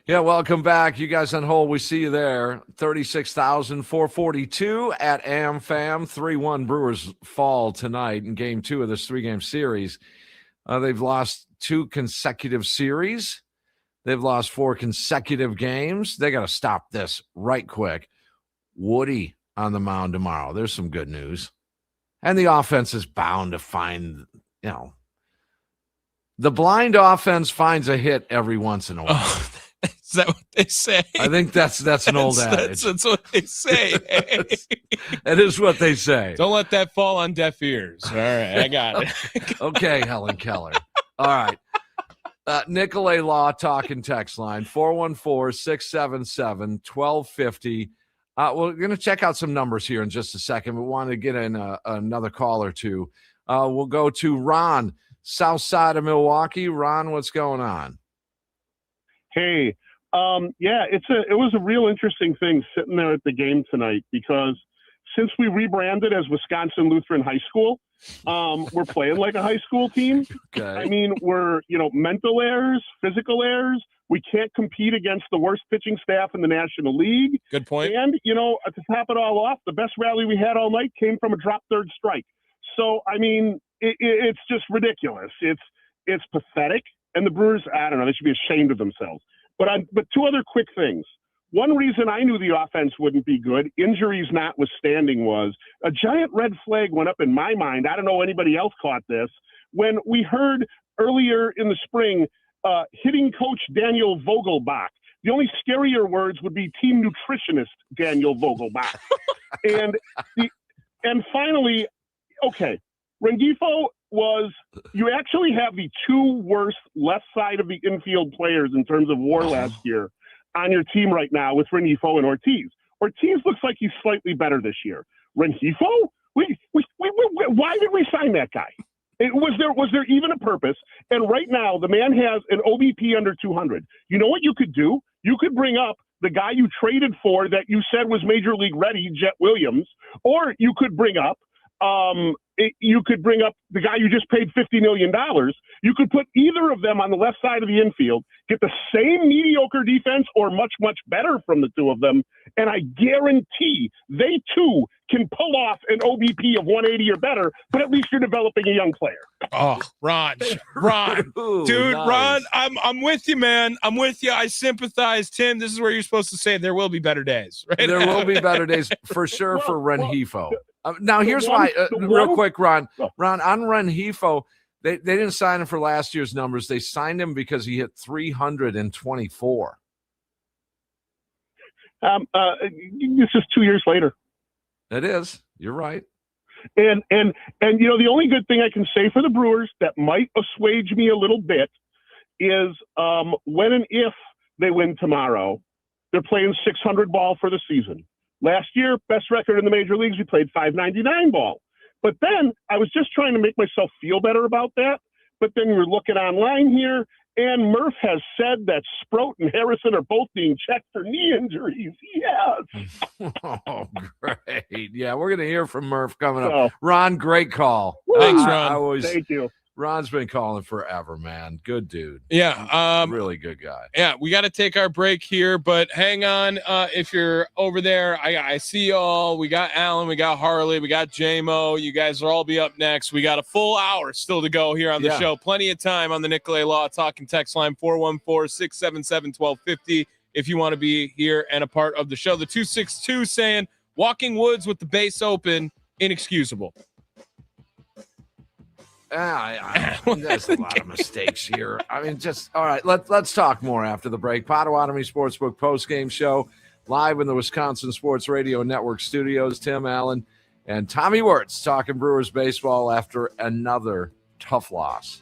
Yeah, welcome back. You guys on hold. We see you there. 36,442 at AmFam. 3-1 Brewers fall tonight in game 2 of this 3-game series. They've lost 2 consecutive series. They've lost 4 consecutive games. They got to stop this right quick. Woody on the mound tomorrow. There's some good news. And the offense is bound to find, the blind offense finds a hit every once in a while. Oh, is that what they say? I think that's an old adage. That's what they say. That is what they say. Don't let that fall on deaf ears. All right, I got it. Okay, Helen Keller. All right. Nicolay Law talking text line, 414-677-1250. We're going to check out some numbers here in just a second. We want to get in another call or two. We'll go to Ron, south side of Milwaukee. Ron, what's going on? Hey, it was a real interesting thing sitting there at the game tonight because since we rebranded as Wisconsin Lutheran High School, we're playing like a high school team. Okay. I mean, we're, mental errors, physical errors. We can't compete against the worst pitching staff in the National League. Good point. And, to top it all off, the best rally we had all night came from a drop third strike. So, I mean, it's just ridiculous. It's pathetic. And the Brewers, I don't know, they should be ashamed of themselves. But 2 other quick things. One reason I knew the offense wouldn't be good, injuries notwithstanding, was a giant red flag went up in my mind. I don't know anybody else caught this. When we heard earlier in the spring, hitting coach Daniel Vogelbach. The only scarier words would be team nutritionist Daniel Vogelbach. and finally, okay, Rengifo you actually have the 2 worst left side of the infield players in terms of WAR last year on your team right now with Rengifo and Ortiz. Ortiz looks like he's slightly better this year. Rengifo? Why did we sign that guy? Was there even a purpose? And right now, the man has an OBP under 200. You know what you could do? You could bring up the guy you traded for that you said was major league ready, Jet Williams, or you could bring up the guy you just paid $50 million. You could put either of them on the left side of the infield, get the same mediocre defense or much, much better from the 2 of them, and I guarantee they too can pull off an OBP of 180 or better, but at least you're developing a young player. Oh, Ron, Ooh, dude, nice. Ron, I'm with you, man. I'm with you. I sympathize, Tim. This is where you're supposed to say there will be better days, right? There will be better days for sure for Rengifo. Now, here's why, real quick, Ron. Ron, on Rengifo, they didn't sign him for last year's numbers. They signed him because he hit 324. This is 2 years later. It is. You're right. And the only good thing I can say for the Brewers that might assuage me a little bit is when and if they win tomorrow, they're playing 600 ball for the season. Last year, best record in the major leagues, we played 599 ball. But then I was just trying to make myself feel better about that. But then we're looking online here, and Murph has said that Sproat and Harrison are both being checked for knee injuries. Yes. Oh, great. Yeah, we're going to hear from Murph coming up. So, Ron, great call. Thanks, Ron. Thank you. Ron's been calling forever, man. Good dude. Yeah. Really good guy. Yeah, we got to take our break here, but hang on. If you're over there, I see y'all. We got Alan, we got Harley, we got J-Mo. You guys will all be up next. We got a full hour still to go here on the show. Plenty of time on the Nicolay Law Talking text line, 414-677-1250. If you want to be here and a part of the show. The 262 saying, walking woods with the base open, inexcusable. There's a lot of mistakes here. I mean, just all right. Let's talk more after the break. Potawatomi Sportsbook post-game show live in the Wisconsin Sports Radio Network studios. Tim Allen and Tommy Wortz talking Brewers baseball after another tough loss.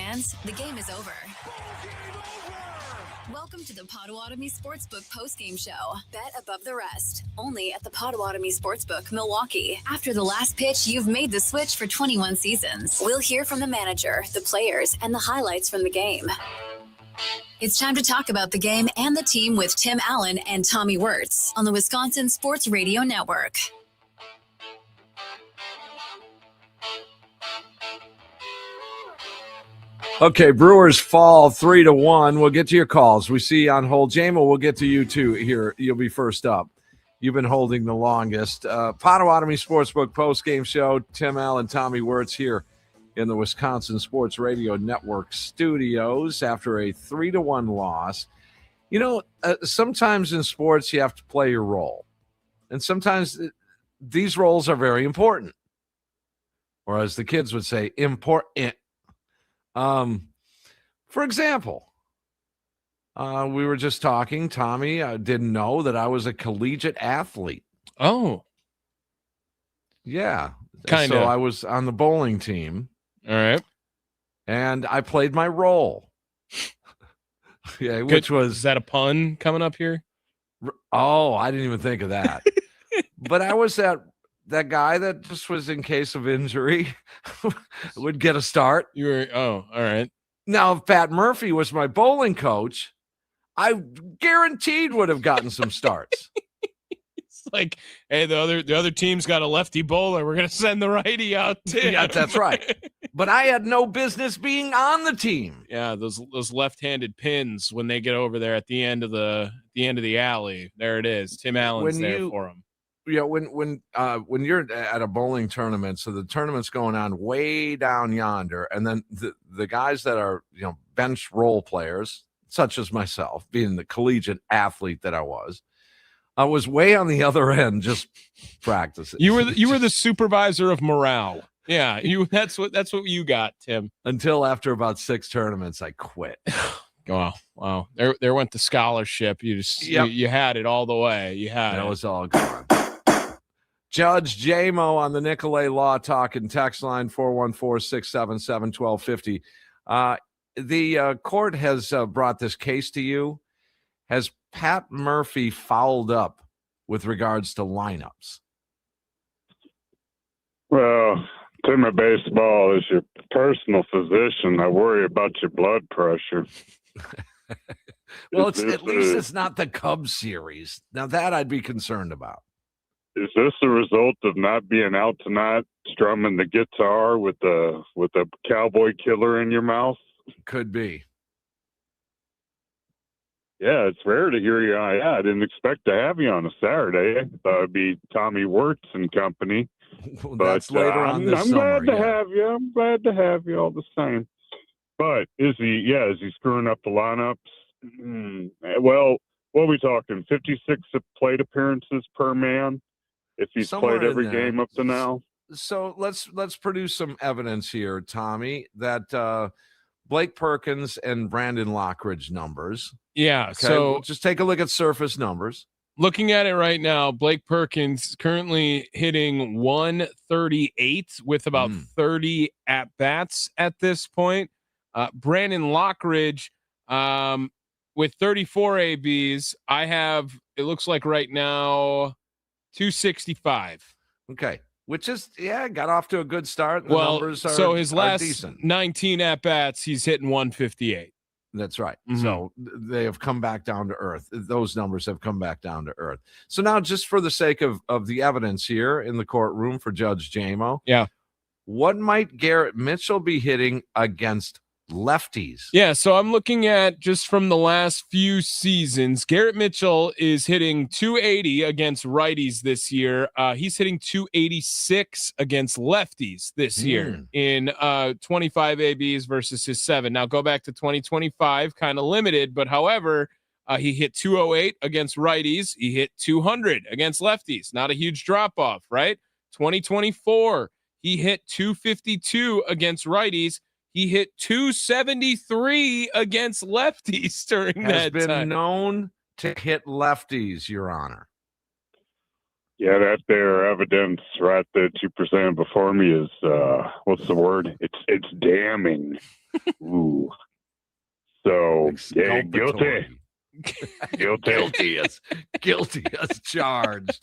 fans, the game is over. Welcome to the Potawatomi Sportsbook postgame show. Bet above the rest. Only at the Potawatomi Sportsbook, Milwaukee. After the last pitch, you've made the switch for 21 seasons. We'll hear from the manager, the players, and the highlights from the game. It's time to talk about the game and the team with Tim Allen and Tommy Wortz on the Wisconsin Sports Radio Network. Okay, Brewers fall 3-1. We'll get to your calls. We see you on hold. Jamo, we'll get to you too here. You'll be first up. You've been holding the longest. Potawatomi Sportsbook postgame show. Tim Allen, Tommy Wortz here in the Wisconsin Sports Radio Network studios after a 3-1 loss. You know, sometimes in sports you have to play your role. And sometimes these roles are very important. Or as the kids would say, important. For example, we were just talking, Tommy didn't know that I was a collegiate athlete. Oh. Yeah. Kind So of. I was on the bowling team. All right. And I played my role. Yeah, which was... Is that a pun coming up here? Oh, I didn't even think of that. But I was that guy that just was in case of injury would get a start. You were, all right. Now, if Pat Murphy was my bowling coach, I guaranteed would have gotten some starts. It's like, hey, the other team's got a lefty bowler. We're going to send the righty out to Yeah, that's right. But I had no business being on the team. Yeah, those left-handed pins when they get over there at the end of the alley. There it is. Tim Allen's there for them. Yeah, when you're at a bowling tournament, so the tournament's going on way down yonder, and then the guys that are bench role players, such as myself, being the collegiate athlete that I was way on the other end just practicing. You were the supervisor of morale. Yeah, that's what you got, Tim. Until after about 6 tournaments, I quit. Wow. There went the scholarship. You had it all the way. You had it was all gone. Judge Jamo on the Nicolay Law Talk and text line 414-677-1250. The court has brought this case to you. Has Pat Murphy fouled up with regards to lineups? Well, Timmy Baseball is your personal physician. I worry about your blood pressure. Well, at least it's not the Cubs series. Now that I'd be concerned about. Is this a result of not being out tonight, strumming the guitar with a cowboy killer in your mouth? Could be. Yeah, it's rare to hear you. I didn't expect to have you on a Saturday. I thought it'd be Tommy Wortz and company. Well, that's later on this summer. I'm glad to have you. I'm glad to have you all the same. But is he screwing up the lineups? Well, what are we talking? 56 plate appearances per man? If he's Somewhere played every in there. game up to now. So let's produce some evidence here, Tommy, that Blake Perkins and Brandon Lockridge numbers. Yeah. Okay? So We'll just take a look at surface numbers. Looking at it right now, Blake Perkins currently hitting 138 with about 30 at bats at this point. Brandon Lockridge with 34 ABs. I have, it looks like right now, 265. Okay. Which is, got off to a good start. The numbers are, so his last decent. 19 at-bats, he's hitting 158. That's right. Mm-hmm. So they have come back down to earth. Those numbers have come back down to earth. So now, just for the sake of the evidence here in the courtroom for Judge Jamo, what might Garrett Mitchell be hitting against lefties? Yeah, so I'm looking at just from the last few seasons. Garrett Mitchell is hitting 280 against righties this year. He's hitting 286 against lefties this year in 25 ABs versus his 7. Now go back to 2025, kind of limited, but however, he hit 208 against righties. He hit 200 against lefties. Not a huge drop off, right? 2024, he hit 252 against righties. He hit 273 against lefties during that time. Has been known to hit lefties, Your Honor. Yeah, that there evidence right there 2% before me is what's the word? It's damning. Ooh. So, yeah, guilty. Guilty as charged.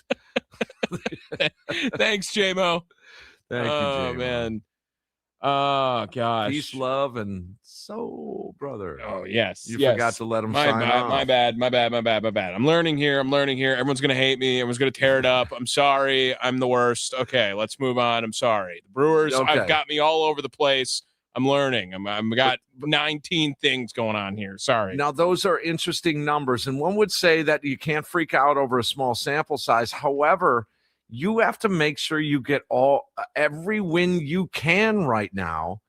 Thanks, J-Mo. Thank you, Oh, J-Mo. man. Oh, gosh. Peace, love, and soul, brother. Oh, yes. You forgot to let him sign off. My bad. I'm learning here. Everyone's going to hate me. Everyone's going to tear it up. I'm sorry. I'm the worst. Okay, let's move on. I'm sorry. The Brewers, Okay. I've got me all over the place. I'm learning. I've got 19 things going on here. Sorry. Now, those are interesting numbers, and one would say that you can't freak out over a small sample size. However, you have to make sure you get every win you can right now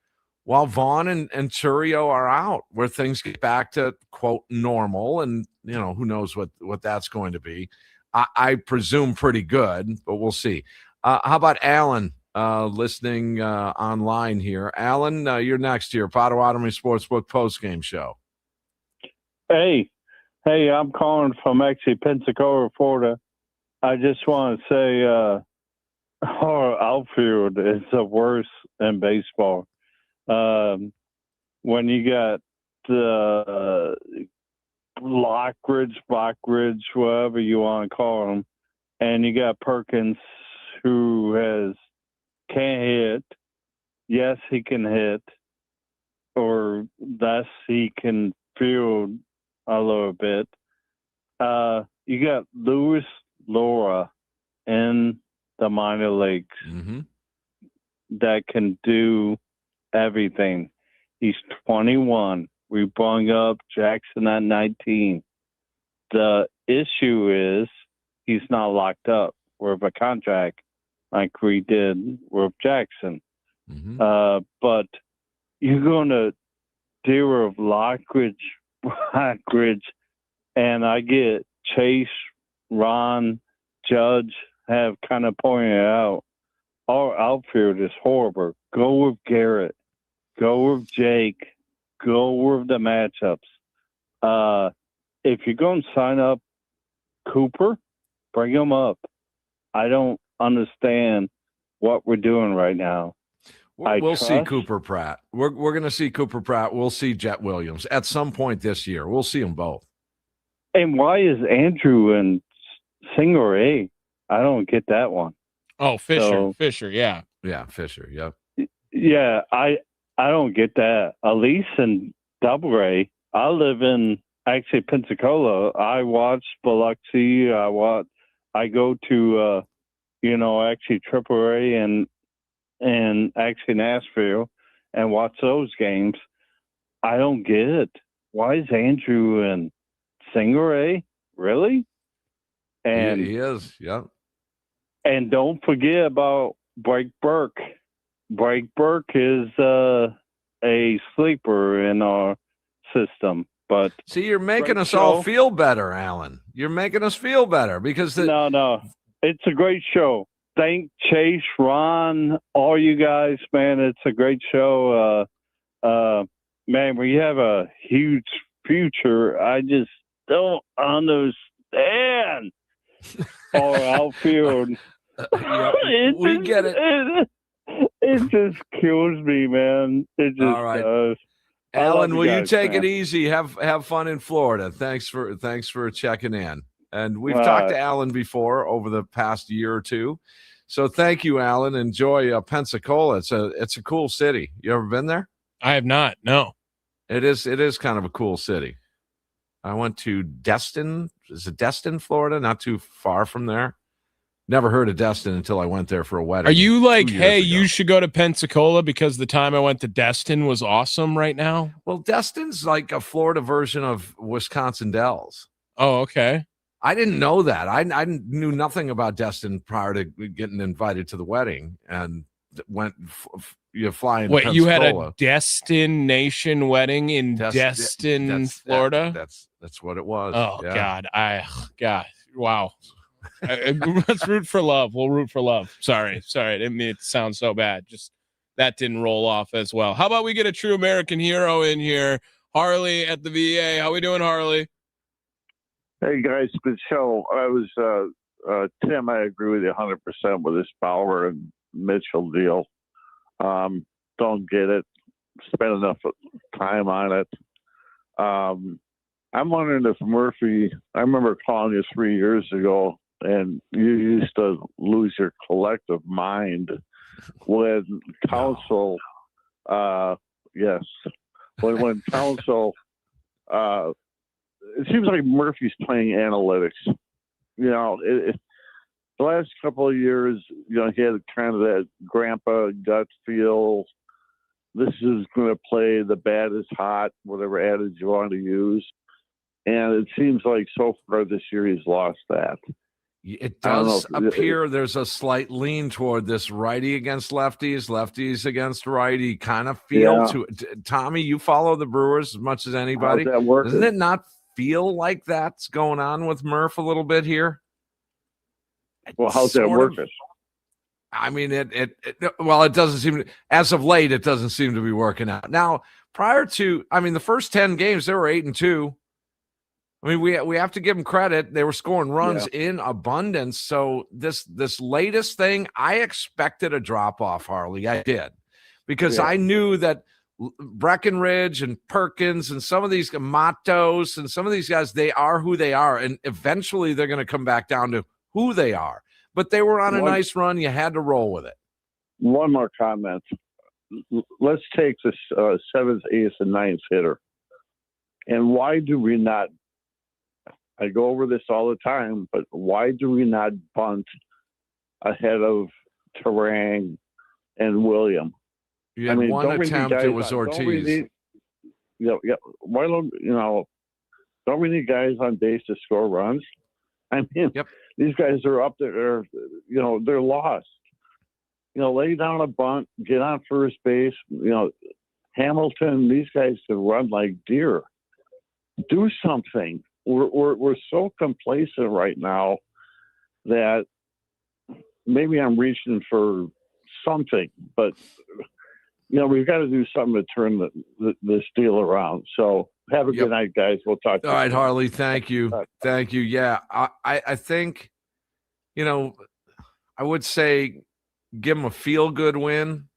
while Vaughn and Churio are out, where things get back to, quote, normal, and, who knows what that's going to be. I presume pretty good, but we'll see. How about Alan? Listening online here. Alan, you're next here. Potawatomi Sportsbook postgame show. Hey, I'm calling from actually Pensacola, Florida. I just want to say our outfield is the worst in baseball. When you got the Lockridge, whatever you want to call them, and you got Perkins, who can't hit. Yes, he can hit, or thus he can field a little bit. You got Luis Laura in the minor leagues that can do everything. He's 21. We brought up Jackson at 19. The issue is he's not locked up with a contract like we did with Jackson. But you're going to deal with Lockridge, and I get Chase, Ron, Judge have kind of pointed out our outfield is horrible. Go with Garrett. Go with Jake. Go with the matchups. If you're going to sign up Cooper, bring him up. I don't understand what we're doing right now. We'll see Cooper Pratt. We're going to see Cooper Pratt. We'll see Jet Williams at some point this year. We'll see them both. And why is Andrew and Singer A? I don't get that one. Oh, Fisher, yeah. Yeah, Fisher, yep. Yeah, I don't get that. Elise and Double A. I live in actually Pensacola. I watch Biloxi. I go to actually Triple A and actually Nashville and watch those games. I don't get it. Why is Andrew and Singer A? Really? And he is, yeah. And don't forget about Blake Burke. Blake Burke is a sleeper in our system. But see, you're making us all feel better, Alan. You're making us feel better because no, it's a great show. Thank Chase, Ron, all you guys, man. It's a great show. Man, we have a huge future. I just don't understand our outfield. We get it. It just kills me, man. It just all right. does. Alan, will you take it easy? Have fun in Florida. Thanks for checking in. And we've talked to Alan before over the past year or two. So thank you, Alan. Enjoy Pensacola. It's a cool city. You ever been there? I have not. No. It is kind of a cool city. I went to Destin. Is it Destin, Florida? Not too far from there. Never heard of Destin until I went there for a wedding. Are you like, hey, you should go to Pensacola because the time I went to Destin was awesome right now? Well, Destin's like a Florida version of Wisconsin Dells. Oh, okay. I didn't know that. I knew nothing about Destin prior to getting invited to the wedding and went flying. Wait, you had a destination wedding in Destin, Florida? That's what it was. Oh, yeah. God. Wow. Let's root for love. We'll root for love. Sorry. I didn't mean it to sound so bad. Just that didn't roll off as well. How about we get a true American hero in here? Harley at the VA. How we doing, Harley? Hey guys, good show. I was Tim. I agree with you 100% with this Bauer and Mitchell deal. Don't get it. spent enough time on it. I'm wondering if Murphy, I remember calling you 3 years ago, and you used to lose your collective mind when counsel, yes, when counsel, it seems like Murphy's playing analytics. You know, the last couple of years, you know, he had kind of that grandpa gut feel. This is going to play, the bat is hot, whatever adage you want to use. And it seems like so far this year he's lost that. It does appear there's a slight lean toward this righty against lefties, lefties against righty kind of feel to it. Tommy, you follow the Brewers as much as anybody. Doesn't it not feel like that's going on with Murph a little bit here? Well, how's that working? I mean, it doesn't seem, as of late, it doesn't seem to be working out. Now, prior to, I mean, the first 10 games, they were 8-2. I mean, we have to give them credit. They were scoring runs in abundance. So this latest thing, I expected a drop-off, Harley. I did. Because I knew that Breckenridge and Perkins and some of these Matos and some of these guys, they are who they are. And eventually they're going to come back down to who they are. But they were on a nice run. You had to roll with it. One more comment. Let's take this 7th, 8th, and 9th hitter. And why do we not, I go over this all the time, but why do we not bunt ahead of Terang and William? You had one attempt, it was Ortiz. Why don't we need guys on base to score runs? I mean, these guys are up there, they're lost. Lay down a bunt, get on first base. Hamilton, these guys can run like deer. Do something. We're so complacent right now that maybe I'm reaching for something, but we've got to do something to turn this deal around. So have a good night, guys. We'll talk to you. All right, Harley. Thank you. Thank you. Yeah, I think, I would say give them a feel-good win.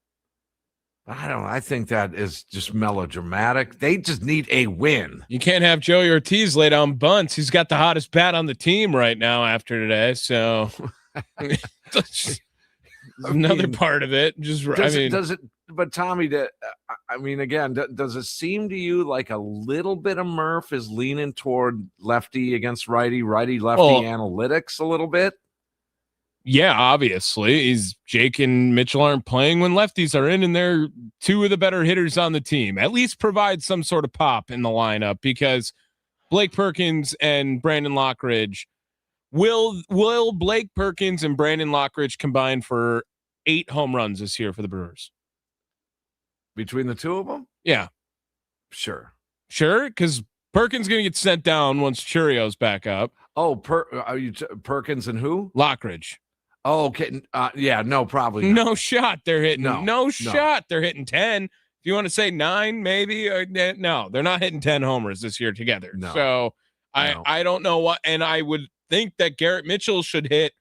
I think that is just melodramatic. They just need a win. You can't have Joey Ortiz lay down bunts. He's got the hottest bat on the team right now after today. So another part of it. But Tommy, again, does it seem to you like a little bit of Murph is leaning toward lefty against righty, lefty analytics a little bit? Yeah, obviously. Jake and Mitchell aren't playing when lefties are in, and they're two of the better hitters on the team. At least provide some sort of pop in the lineup, because Blake Perkins and Brandon Lockridge will Blake Perkins and Brandon Lockridge combine for 8 home runs this year for the Brewers? Between the two of them? Yeah. Sure, because Perkins going to get sent down once Churio's back up. Oh, Perkins and who? Lockridge. Oh, okay. No, probably not. No shot they're hitting. No shot they're hitting 10. If you want to say 9, maybe. No, they're not hitting 10 homers this year together. No. So I don't know what. And I would think that Garrett Mitchell should hit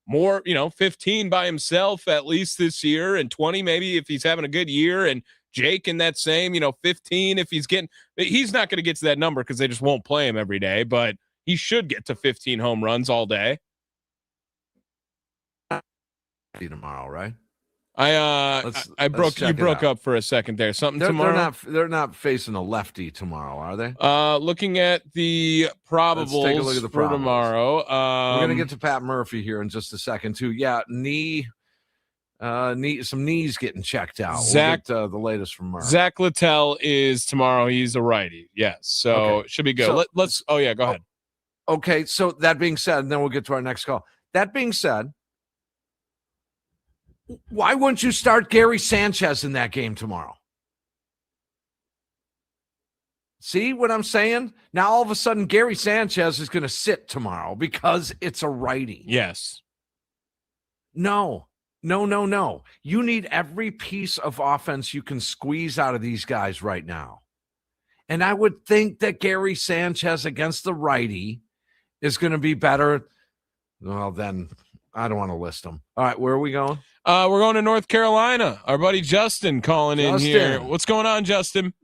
more, 15 by himself at least this year, and 20 maybe if he's having a good year. And Jake in that same, 15 if he's not going to get to that number because they just won't play him every day, but he should get to 15 home runs all day. Tomorrow, right? You broke up for a second there. Tomorrow? They're not facing a lefty tomorrow, are they? Looking at the probables. Let's take a look at the probables for tomorrow. We're gonna get to Pat Murphy here in just a second too. Yeah, some knees getting checked out. We'll get the latest from Murphy. Zach Littell is tomorrow. He's a righty. Yes, so it should be good. So, let's. Oh yeah, go ahead. Okay, so that being said, and then we'll get to our next call. That being said, why wouldn't you start Gary Sanchez in that game tomorrow? See what I'm saying? Now, all of a sudden, Gary Sanchez is going to sit tomorrow because it's a righty. Yes. No. You need every piece of offense you can squeeze out of these guys right now. And I would think that Gary Sanchez against the righty is going to be better, than I don't want to list them. All right, where are we going? We're going to North Carolina. Our buddy Justin calling in here. What's going on, Justin?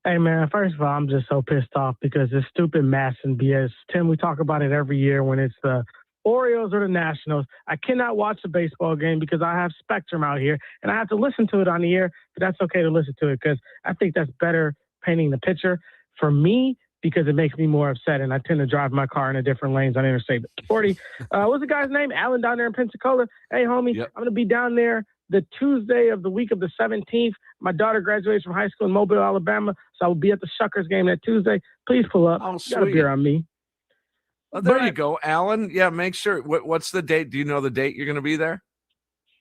Hey, man, first of all, I'm just so pissed off because this stupid mass and BS. Tim, we talk about it every year when it's the Orioles or the Nationals. I cannot watch the baseball game because I have Spectrum out here, and I have to listen to it on the air, but that's okay to listen to it because I think that's better painting the picture for me because it makes me more upset, and I tend to drive my car in a different lanes on Interstate 40. What's the guy's name? Alan down there in Pensacola. Hey, homie, I'm going to be down there the Tuesday of the week of the 17th. My daughter graduates from high school in Mobile, Alabama, so I will be at the Shuckers game that Tuesday. Please pull up. Oh, got a beer on me. Oh, there you go, Alan. Yeah, make sure. What's the date? Do you know the date you're going to be there?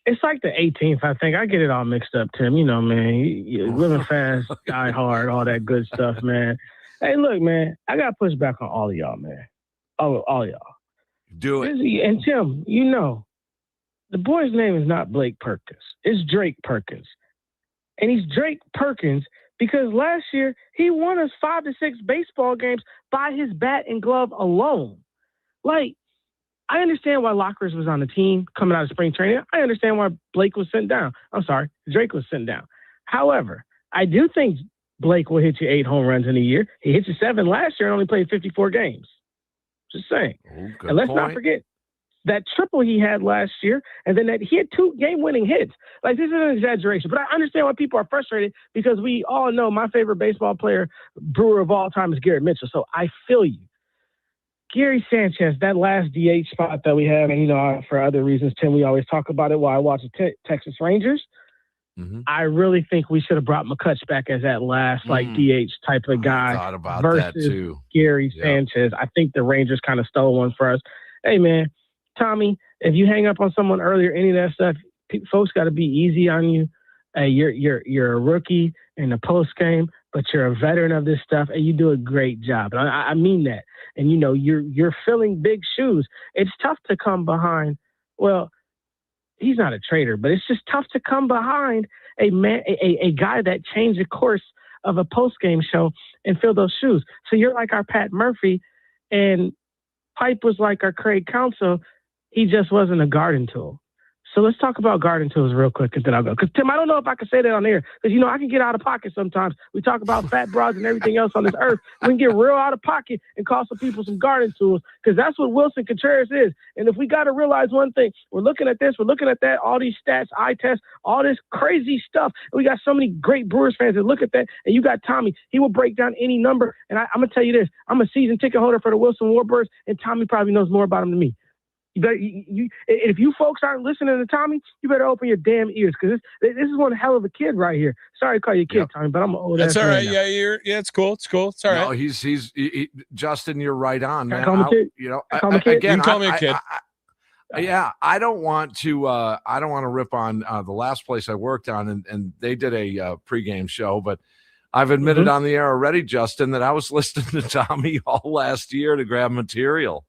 It's like the 18th, I think. I get it all mixed up, Tim. You know, man, you living fast, die hard, all that good stuff, man. Hey, look, man, I got to push back on all of y'all, man. All y'all. Do it. And Tim, you know, the boy's name is not Blake Perkins. It's Drake Perkins. And he's Drake Perkins because last year he won us 5 to 6 baseball games by his bat and glove alone. Like, I understand why Lockridge was on the team coming out of spring training. I understand why Blake was sent down. Drake was sent down. However, I do think Blake will hit you 8 home runs in a year. He hit you 7 last year and only played 54 games. Just saying. Oh, and let's not forget that triple he had last year, and then that he had 2 game-winning hits. Like, this is an exaggeration, but I understand why people are frustrated because we all know my favorite baseball player, Brewer of all time, is Garrett Mitchell. So I feel you. Gary Sanchez, that last DH spot that we have, and, you know, for other reasons, Tim, we always talk about it while I watch the Texas Rangers. Mm-hmm. I really think we should have brought McCutch back as that last, DH type of guy. I thought about versus that, too. Gary Sanchez. I think the Rangers kind of stole one for us. Hey, man, Tommy, if you hang up on someone earlier, any of that stuff, folks got to be easy on you. You're a rookie in the post game, but you're a veteran of this stuff, and you do a great job. And I mean that. And, you know, you're filling big shoes. It's tough to come behind. Well, he's not a traitor, but it's just tough to come behind a guy that changed the course of a post game show and fill those shoes. So you're like our Pat Murphy, and Pipe was like our Craig Counsell. He just wasn't a garden tool. So let's talk about garden tools real quick, and then I'll go. Because, Tim, I don't know if I can say that on air. Because, you know, I can get out of pocket sometimes. We talk about fat broads and everything else on this earth. We can get real out of pocket and call some people some garden tools, because that's what Wilson Contreras is. And if we got to realize one thing, we're looking at this, we're looking at that, all these stats, eye tests, all this crazy stuff. And we got so many great Brewers fans that look at that. And you got Tommy. He will break down any number. And I'm going to tell you this. I'm a season ticket holder for the Wilson Warbirds, and Tommy probably knows more about them than me. If you folks aren't listening to Tommy, you better open your damn ears, because this is one hell of a kid right here. Sorry to call you a kid, Tommy, but I'm an old ass. That's all right. Now. Yeah, it's cool. It's cool. It's all right. No, he's Justin, you're right on, man. Call me kid? You know, kid? Again, you call me a kid. I don't want to rip on the last place I worked on, and they did a pregame show, but I've admitted on the air already, Justin, that I was listening to Tommy all last year to grab material.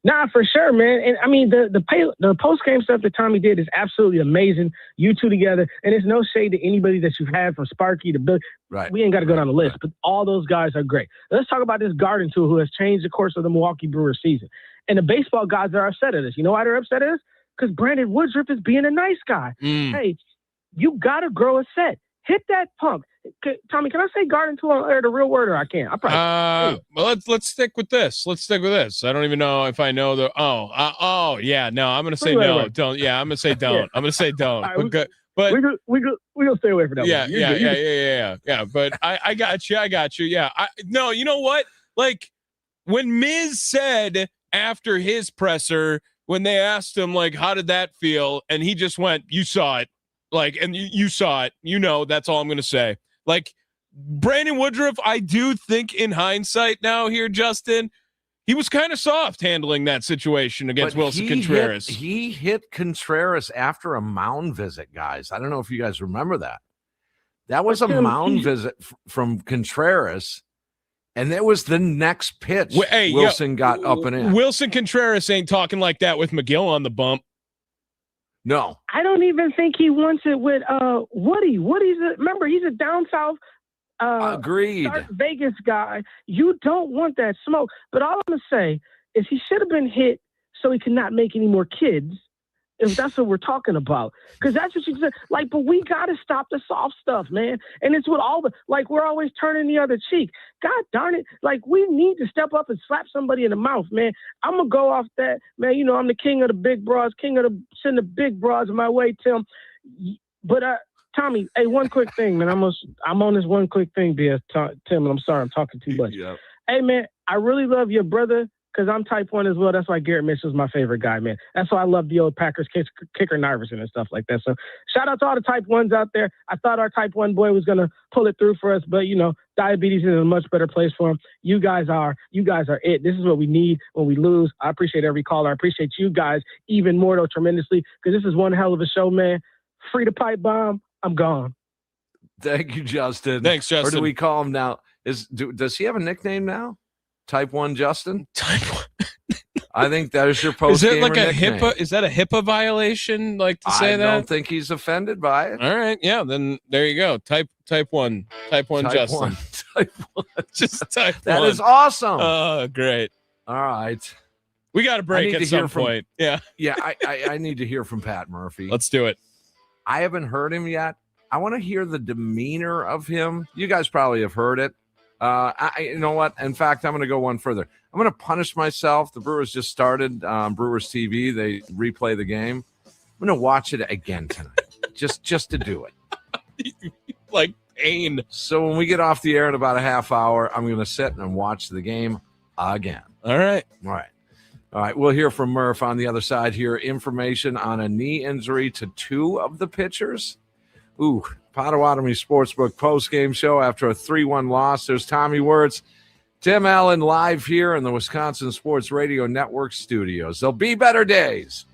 Nah, for sure, man. And I mean, the post-game stuff that Tommy did is absolutely amazing. You two together. And it's no shade to anybody that you've had, from Sparky to Bill. Right. We ain't got to go down the list, but all those guys are great. Let's talk about this garden tool who has changed the course of the Milwaukee Brewers season. And the baseball guys are upset at us. You know why they're upset at us? Because Brandon Woodruff is being a nice guy. Hey, you got to grow a set. Hit that pump. Tommy, can I say garden tool on air, the real word, or I can't? I probably. Well, let's stick with this. I don't even know if I know the. Yeah. No, I'm gonna say no. Don't. Yeah, I'm gonna say don't. Yeah. I'm gonna say don't. Right, but we gonna stay away from that. Yeah. But I got you. Yeah. No. You know what? Like when Miz said after his presser, when they asked him like, how did that feel, and he just went, "You saw it." Like, and you saw it. You know, that's all I'm gonna say. Like, Brandon Woodruff, I do think in hindsight now here, Justin, he was kind of soft handling that situation against Wilson Contreras. He hit Contreras after a mound visit, guys. I don't know if you guys remember that. That was a mound visit from Contreras, and that was the next pitch. Wilson got up and in. Wilson Contreras ain't talking like that with McGill on the bump. No, I don't even think he wants it with Woody. Remember, he's a down south agreed Vegas guy. You don't want that smoke. But all I'm gonna say is he should have been hit so he cannot make any more kids. If that's what we're talking about. Because that's what you said. Like, but we got to stop the soft stuff, man. And it's with all the, like, we're always turning the other cheek. God darn it. Like, we need to step up and slap somebody in the mouth, man. I'm going to go off that, man. You know, I'm the king of the big bras, send the big bras my way, Tim. But, Tommy, hey, one quick thing, man. I'm on this one quick thing, Tim, and I'm sorry I'm talking too much. Yep. Hey, man, I really love your brother. Because I'm type 1 as well. That's why Garrett Mitchell's my favorite guy, man. That's why I love the old Packers kicker Iverson and stuff like that. So shout out to all the type 1s out there. I thought our type 1 boy was going to pull it through for us, but, you know, diabetes is in a much better place for him. You guys are it. This is what we need when we lose. I appreciate every caller. I appreciate you guys even more, though, tremendously, because this is one hell of a show, man. Free the pipe bomb. I'm gone. Thank you, Justin. Thanks, Justin. Or do we call him now? Does he have a nickname now? Type 1 Justin? Type 1. I think that is your post. Is it like a nickname. HIPAA? Is that a HIPAA violation? Like to say that? I don't think he's offended by it. All right, yeah. Then there you go. Type 1 Justin. Type 1. Just type 1. That is awesome. Oh, great. All right. We got to break at some point. Yeah. Yeah, I need to hear from Pat Murphy. Let's do it. I haven't heard him yet. I want to hear the demeanor of him. You guys probably have heard it. You know what? In fact, I'm going to go one further. I'm going to punish myself. The Brewers just started Brewers TV. They replay the game. I'm going to watch it again tonight, just to do it. Like pain. So when we get off the air in about a half hour, I'm going to sit and watch the game again. All right. All right. We'll hear from Murph on the other side here. Information on a knee injury to 2 of the pitchers. Ooh, Potawatomi Sportsbook post-game show after a 3-1 loss. There's Tommy Wortz, Tim Allen live here in the Wisconsin Sports Radio Network studios. There'll be better days.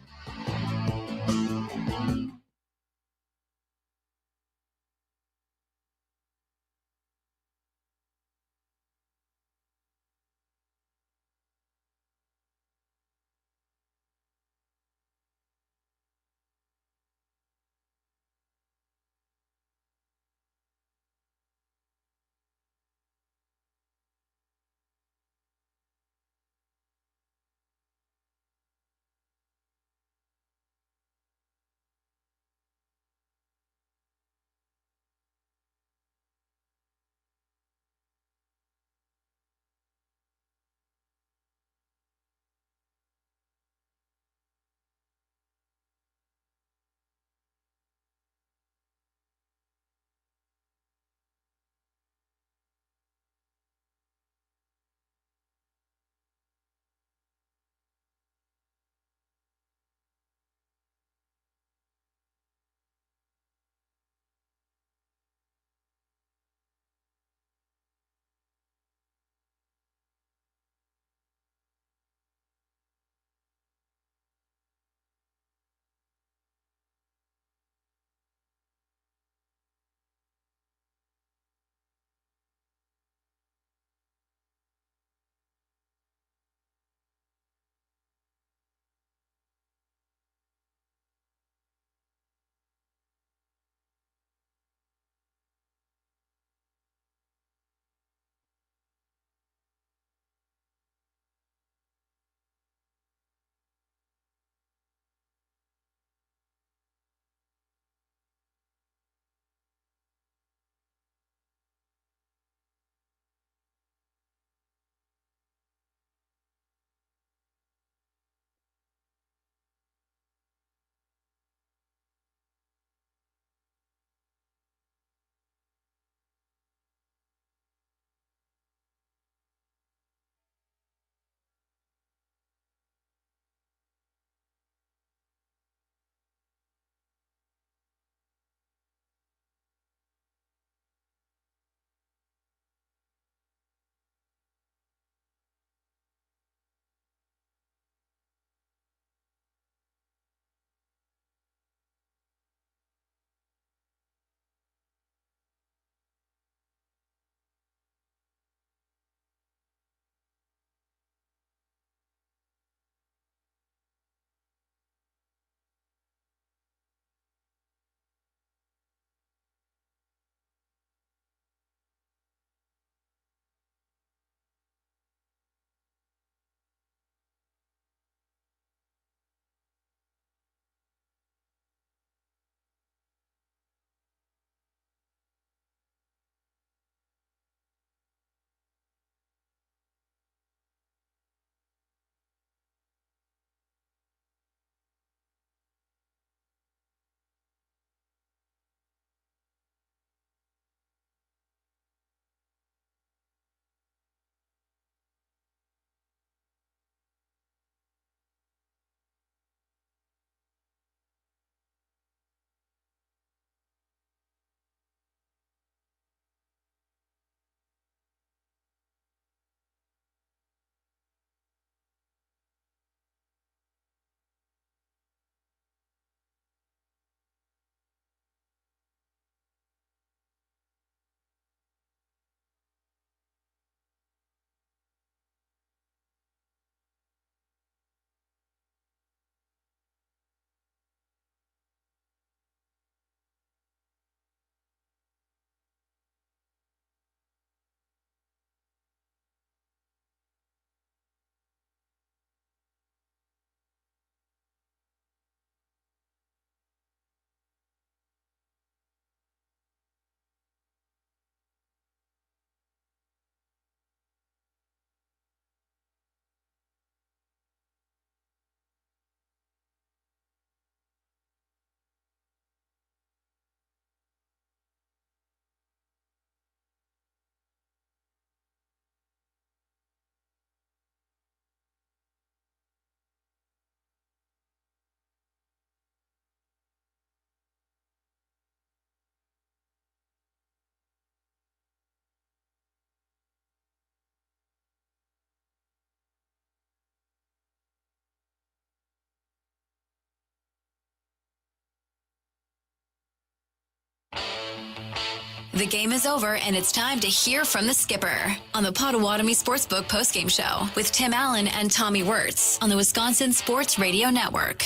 The game is over, and it's time to hear from the skipper on the Potawatomi Sportsbook postgame show with Tim Allen and Tommy Wortz on the Wisconsin Sports Radio Network.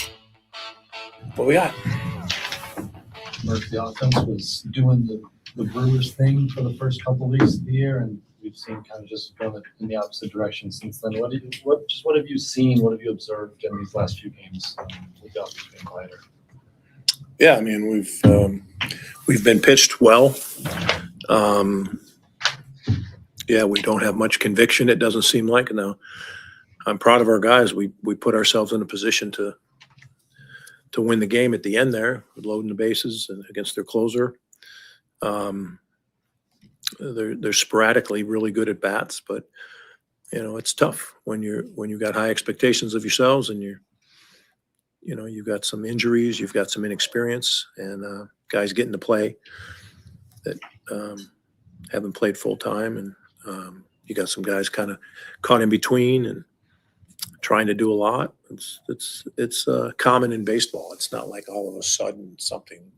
What we got? The offense was doing the Brewers thing for the first couple of weeks of the year, and we've seen kind of just going in the opposite direction since then. What have you seen? What have you observed in these last few games with the offense being quieter? Yeah, I mean, we've been pitched well. Yeah, we don't have much conviction, it doesn't seem like. Now, I'm proud of our guys. We put ourselves in a position to win the game at the end there, loading the bases and against their closer. They're sporadically really good at bats, but it's tough when you've got high expectations of yourselves and you've got some injuries, you've got some inexperience, and guys getting to play that haven't played full time, and you got some guys kind of caught in between and trying to do a lot. It's common in baseball. It's not like all of a sudden something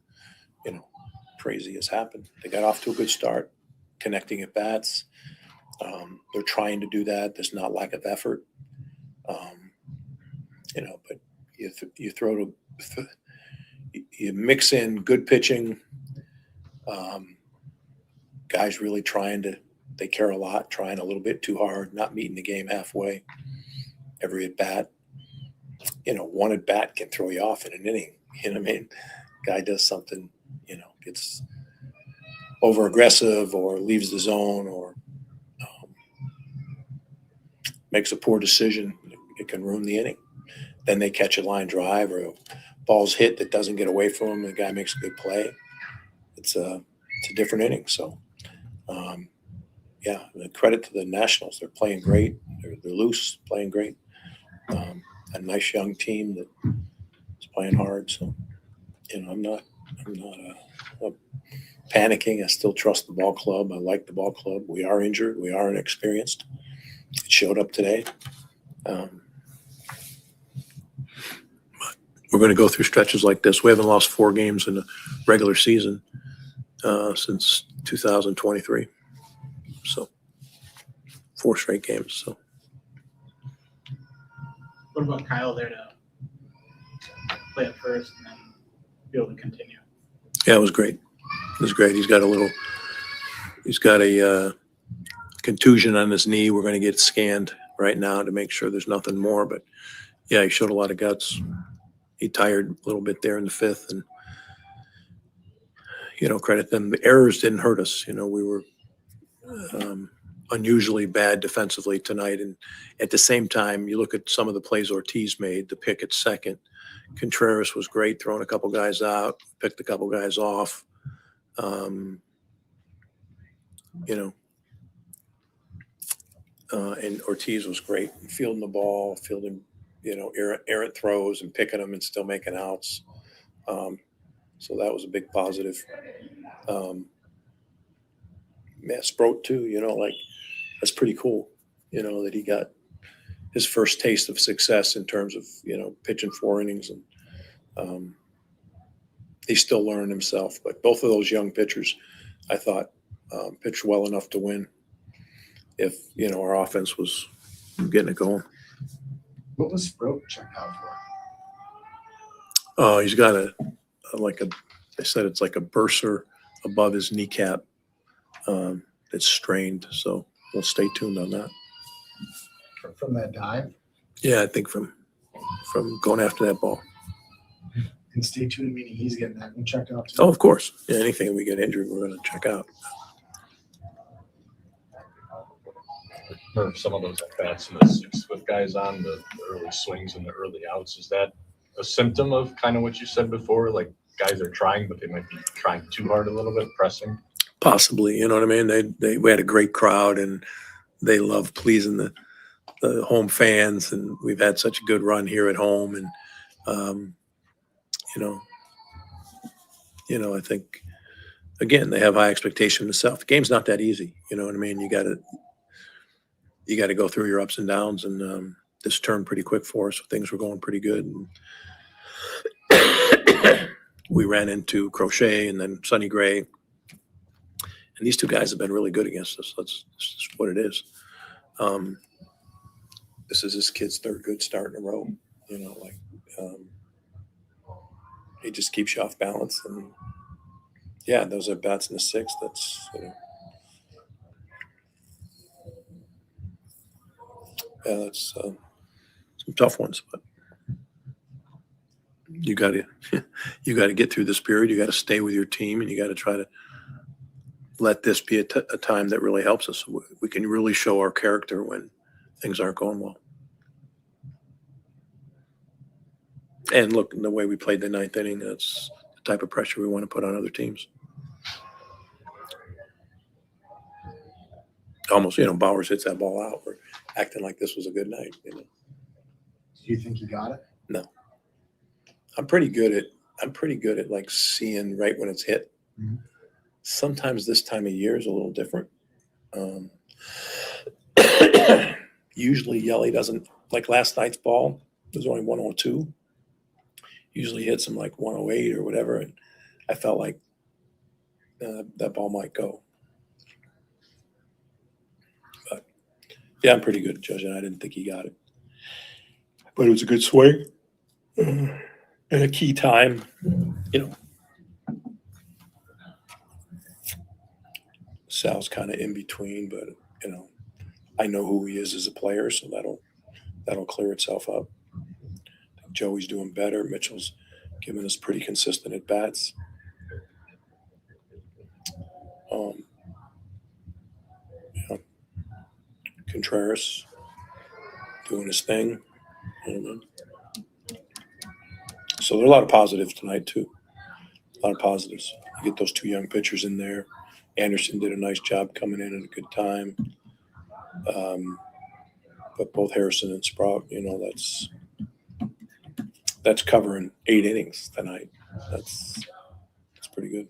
crazy has happened. They got off to a good start, connecting at bats. They're trying to do that. There's not lack of effort. But you mix in good pitching, guys really they care a lot, trying a little bit too hard, not meeting the game halfway. Every at bat, one at bat can throw you off in an inning. You know what I mean? Guy does something, gets over aggressive or leaves the zone or makes a poor decision. It can ruin the inning. Then they catch a line drive or a ball's hit that doesn't get away from him. The guy makes a good play. It's a different inning. So, credit to the Nationals. They're playing great. They're loose, playing great. A nice young team that is playing hard. So, I'm not panicking. I still trust the ball club. I like the ball club. We are injured. We are inexperienced. It showed up today. But we're going to go through stretches like this. We haven't lost 4 games in the regular season since 2023. So 4 straight games. So. What about Kyle there to play at first and then be able to continue? Yeah, it was great. It was great. He's got a contusion on his knee. We're going to get scanned right now to make sure there's nothing more. But yeah, he showed a lot of guts. He tired a little bit there in the 5th, and credit them. The errors didn't hurt us. We were unusually bad defensively tonight, and at the same time, you look at some of the plays Ortiz made. The pick at second, Contreras was great, throwing a couple guys out, picked a couple guys off. And Ortiz was great, fielding the ball, errant throws and picking them and still making outs. So that was a big positive. Sproat too, that's pretty cool, that he got his first taste of success in terms of, pitching 4 innings, and he's still learning himself. But both of those young pitchers, I thought, pitched well enough to win if, our offense was getting it going. What was Sproat checked out for? He's got they said it's like a bursa above his kneecap. It's strained, so we'll stay tuned on that. From that dive? Yeah, I think from going after that ball. And stay tuned, meaning he's getting that one checked out too? Oh, of course. Yeah, anything we get injured, we're going to check out. For some of those at-bats in the 6th with guys on, the early swings and the early outs, is that a symptom of kind of what you said before? Like guys are trying, but they might be trying too hard a little bit, pressing? Possibly, you know what I mean? We had a great crowd, and they love pleasing the home fans, and we've had such a good run here at home. And, I think, again, they have high expectation of themselves. The game's not that easy, you know what I mean? You got to go through your ups and downs, and this turned pretty quick for us. Things were going pretty good. And we ran into Crochet and then Sonny Gray, And these two guys have been really good against us. That's just what it is. This is this kid's third good start in a row. He just keeps you off balance. And, yeah, those are bats in the sixth. That's, that's some tough ones. But you got to get through this period. You got to stay with your team, and you got to try to let this be a time that really helps us. We can really show our character when things aren't going well. And look, the way we played the ninth inning, that's the type of pressure we want to put on other teams. Almost, Bowers hits that ball out. We're acting like this was a good night. Do you think you got it? No. I'm pretty good at like seeing right when it's hit. Mm-hmm. Sometimes this time of year is a little different. Usually Yelly doesn't, like last night's ball, there's only 102. Usually hits him like 108 or whatever. And I felt like that ball might go. But yeah, I'm pretty good at judging. I didn't think he got it. But it was a good swing. And a key time, Sal's kind of in between, but I know who he is as a player, so that'll clear itself up. I think Joey's doing better. Mitchell's giving us pretty consistent at bats. Contreras doing his thing. So there are a lot of positives tonight too. A lot of positives. You get those two young pitchers in there. Anderson did a nice job coming in at a good time. But both Harrison and Sprout, that's covering 8 innings tonight. That's pretty good.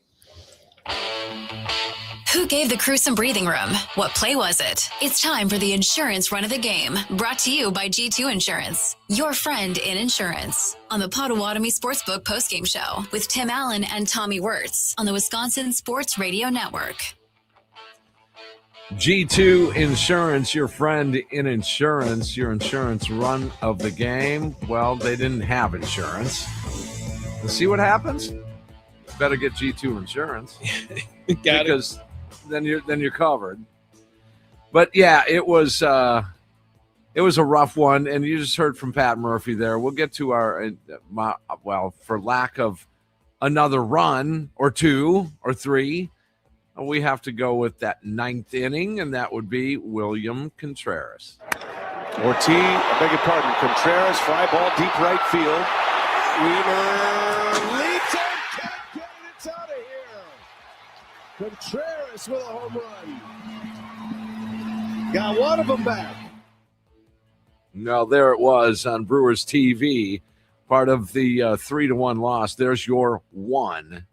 Who gave the crew some breathing room? What play was it? It's time for the insurance run of the game. Brought to you by G2 Insurance, your friend in insurance. On the Potawatomi Sportsbook postgame show with Tim Allen and Tommy Wortz on the Wisconsin Sports Radio Network. G2 Insurance, your friend in insurance, your insurance run of the game. Well, they didn't have insurance. Let's see what happens. Better get G2 Insurance because then you're covered. But yeah, it was a rough one, and you just heard from Pat Murphy there. We'll get to for lack of another run or 2 or 3, we have to go with that 9th inning, and that would be William Contreras. Ortiz, I beg your pardon, Contreras, fly ball, deep right field. Wheeler leaps and can't get it. It's out of here. Contreras with a home run. Got one of them back. Now, there it was on Brewers TV, part of the 3-1 loss. There's your one.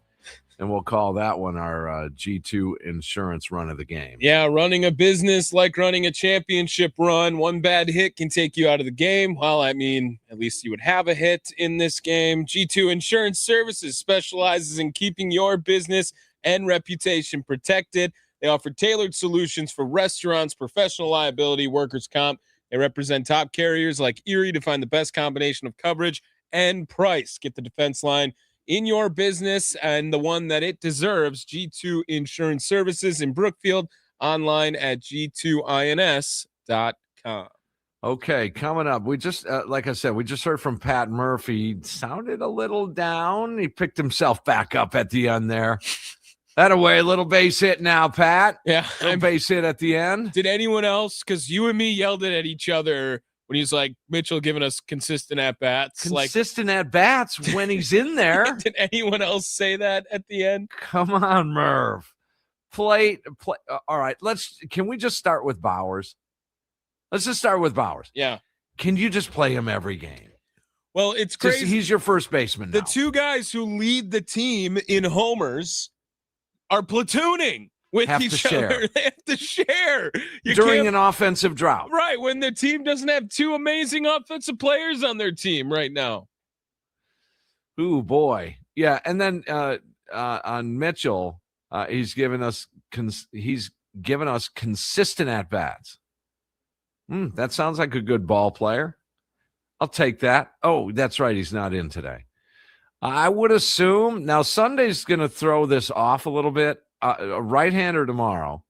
And we'll call that one our G2 Insurance run of the game. Yeah, running a business like running a championship run. One bad hit can take you out of the game. Well, I mean, at least you would have a hit in this game. G2 Insurance Services specializes in keeping your business and reputation protected. They offer tailored solutions for restaurants, professional liability, workers' comp. They represent top carriers like Erie to find the best combination of coverage and price. Get the defense line in your business and the one that it deserves. G2 Insurance Services in Brookfield, online at g2ins.com. Okay, coming up, we just, like I said, we just heard from Pat Murphy. Sounded a little down. He picked himself back up at the end there. That away, little base hit now, Pat. Yeah. Little base hit at the end. Did anyone else, because you and me yelled it at each other when he's like, Mitchell giving us consistent at-bats. Consistent at-bats when he's in there. Did anyone else say that at the end? Come on, Merv. Play. All right, can we just start with Bowers? Let's just start with Bowers. Yeah. Can you just play him every game? Well, it's crazy. He's your first baseman now. The two guys who lead the team in homers are platooning with each other. They have to share. During an offensive drought. Right, when their team doesn't have two amazing offensive players on their team right now. Ooh, boy. Yeah, and then on Mitchell, He's given us consistent at bats. That sounds like a good ball player. I'll take that. Oh, that's right. He's not in today. I would assume now Sunday's going to throw this off a little bit. A right-hander tomorrow.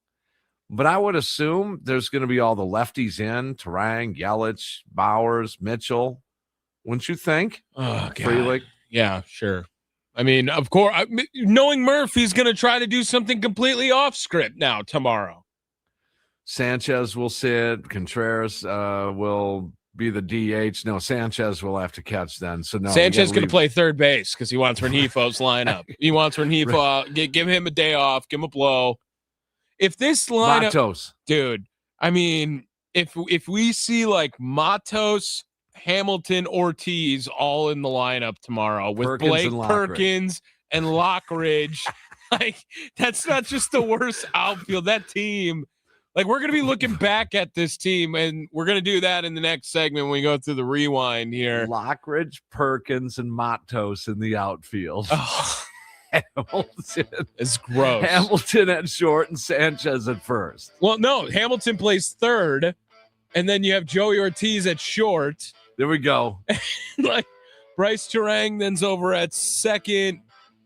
But I would assume there's going to be all the lefties in, Turang, Yelich, Bowers, Mitchell. Wouldn't you think? Oh, God. Frelick? Yeah, sure. I mean, of course, knowing Murphy's going to try to do something completely off script now tomorrow. Sanchez will sit. Contreras will be the DH. No, Sanchez will have to catch then. So no, Sanchez going to play third base because he wants Rengifo's lineup. He wants Rengifo. Give him a day off. Give him a blow. If this lineup, Matos. Dude, I mean, if we see like Matos, Hamilton, Ortiz all in the lineup tomorrow with Blake Perkins and Lockridge, like that's not just the worst outfield. That team, like we're gonna be looking back at this team, and we're gonna do that in the next segment when we go through the rewind here. Lockridge, Perkins, and Matos in the outfield. Oh. Hamilton. It's gross. Hamilton at short and Sanchez at first. Well, no, Hamilton plays third, and then you have Joey Ortiz at short. There we go. Like Bryce Turang then's over at second,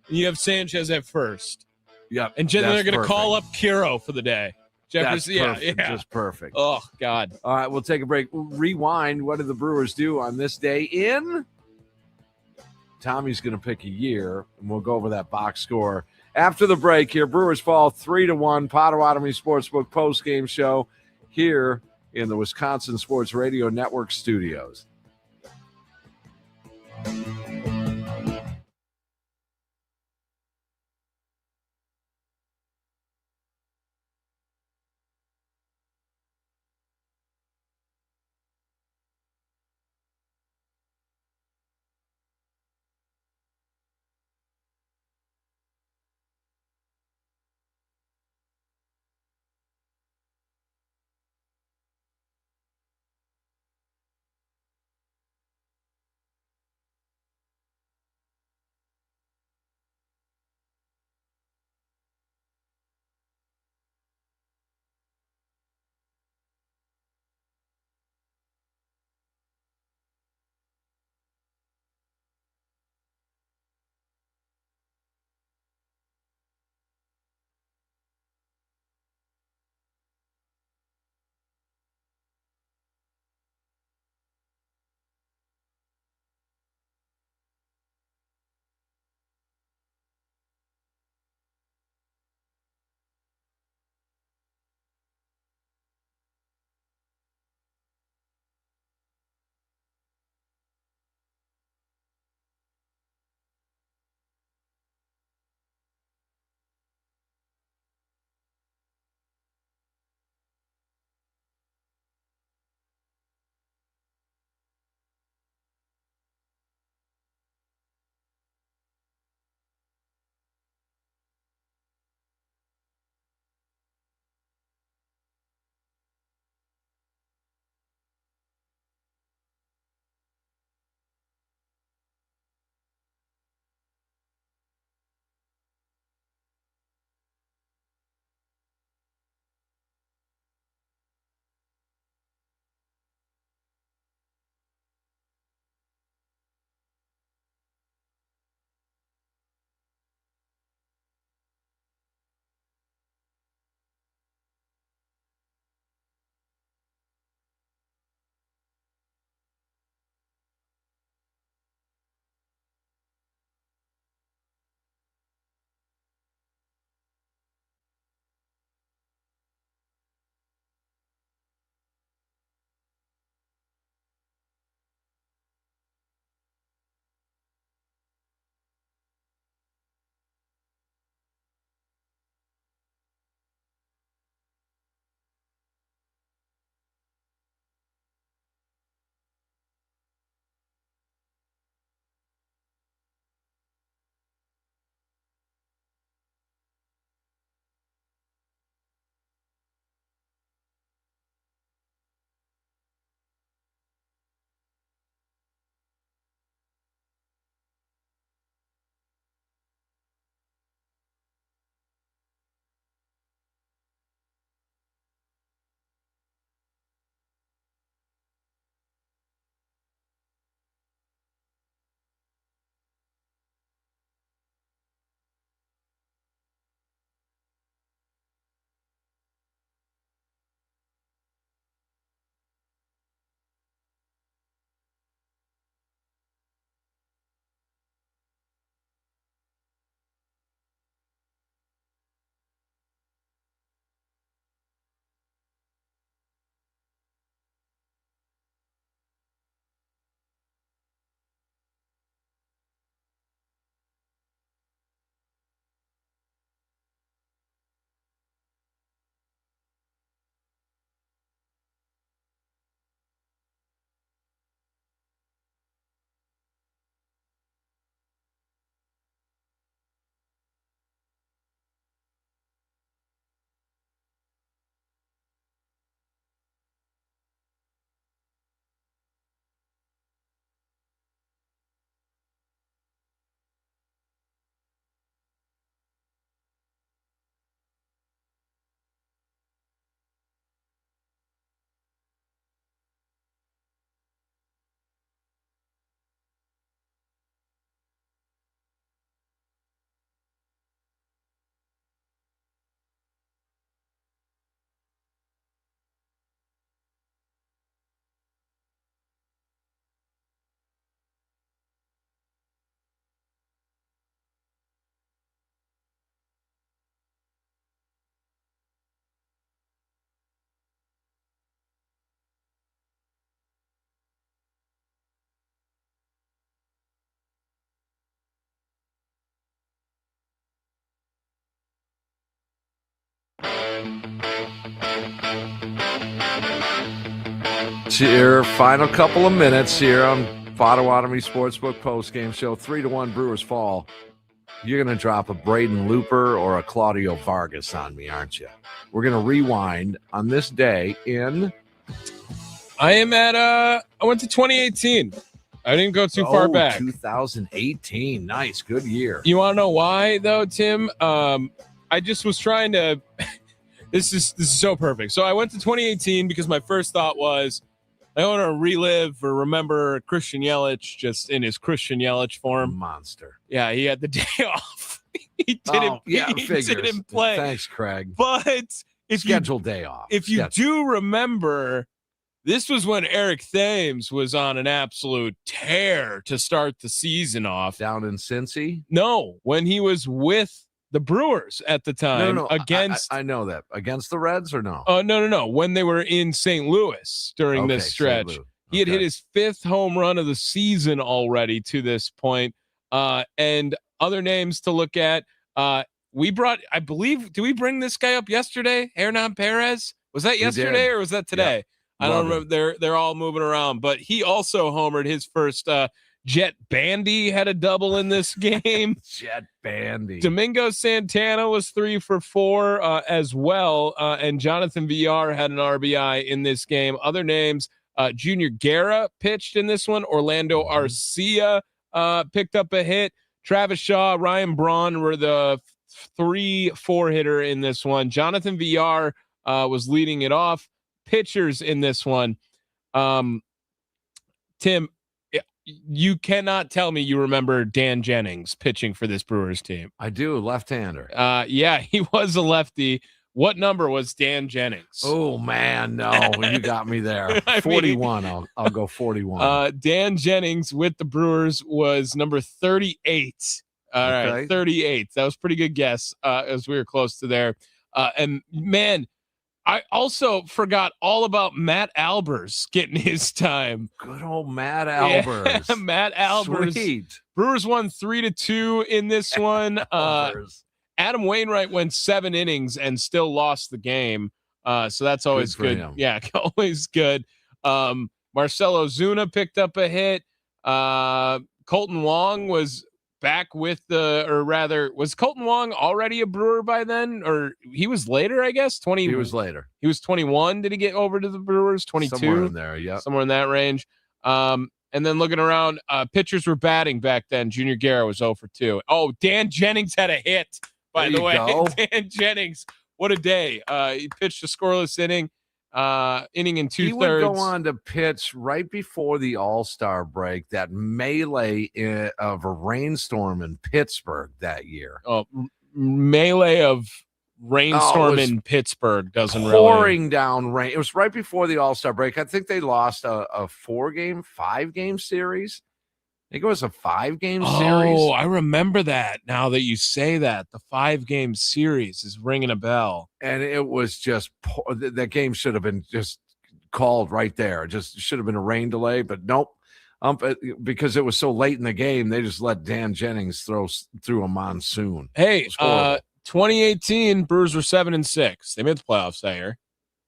and you have Sanchez at first. Yep. And then they're going to call up Kiro for the day. Jefferson, That's perfect. Just perfect. Oh, God. All right, we'll take a break. Rewind. What did the Brewers do on this day in? Tommy's going to pick a year, and we'll go over that box score after the break here. Brewers fall 3-1. Potawatomi Sportsbook post-game show here in the Wisconsin Sports Radio Network studios. It's your final couple of minutes here on Potawatomi Sportsbook postgame show. 3-1 Brewers fall. You're going to drop a Braden Looper or a Claudio Vargas on me, aren't you? We're going to rewind on this day in... I am at, I went to 2018. I didn't go too far back. 2018. Nice. Good year. You want to know why, though, Tim? I just was trying to... This is so perfect. So I went to 2018 because my first thought was, I want to relive or remember Christian Yelich just in his Christian Yelich form. Monster. Yeah, he had the day off. He didn't play. Thanks, Craig. But if scheduled day off. If you do remember, this was when Eric Thames was on an absolute tear to start the season off. Down in Cincy? No, when he was with the Brewers at the time. No. Against I know that. Against the Reds or no? No. When they were in St. Louis during this stretch. He had hit his 5th home run of the season already to this point. And other names to look at. We brought, I believe, did we bring this guy up yesterday? Hernan Perez? Was that yesterday or was that today? Yeah. I don't remember. They're all moving around. But he also homered his first Jet Bandy had a double in this game. Jet Bandy. Domingo Santana was 3 for 4 as well. And Jonathan VR had an RBI in this game. Other names, Junior Guerra pitched in this one. Orlando Arcia picked up a hit. Travis Shaw, Ryan Braun were the 3-4 hitter in this one. Jonathan VR was leading it off. Pitchers in this one. Tim, you cannot tell me you remember Dan Jennings pitching for this Brewers team. I do, left-hander. Yeah, he was a lefty. What number was Dan Jennings? Oh man, no, you got me there. 41. I'll go 41. Dan Jennings with the Brewers was number 38. All right, 38. That was a pretty good guess as we were close to there. And man, I also forgot all about Matt Albers getting his time. Good old Matt Albers. Yeah, Matt Albers. Sweet. Brewers won 3-2 in this one. Adam Wainwright went 7 innings and still lost the game. So that's always good. Yeah, always good. Marcelo Zuna picked up a hit. Colton Wong was back with was Colton Wong already a Brewer by then? Or he was later, I guess? He was later. He was 21. Did he get over to the Brewers? 22? Somewhere in there, yeah. Somewhere in that range. And then looking around, pitchers were batting back then. Junior Guerra was 0 for 2. Oh, Dan Jennings had a hit, by the way. Dan Jennings, what a day. He pitched a scoreless inning. Inning and 2/3. He would go on to pitch right before the All-Star break, that melee of a rainstorm in Pittsburgh that year. Oh, melee of rainstorm in Pittsburgh doesn't pouring down rain. It was right before the All-Star break. I think they lost a 5-game series. I think it was a 5-game series. Oh, I remember that now that you say that. The 5-game series is ringing a bell. And it was just, that game should have been just called right there. It just should have been a rain delay, but nope. Because it was so late in the game, they just let Dan Jennings throw through a monsoon. Hey, 2018, Brewers were 7-6. They made the playoffs that year.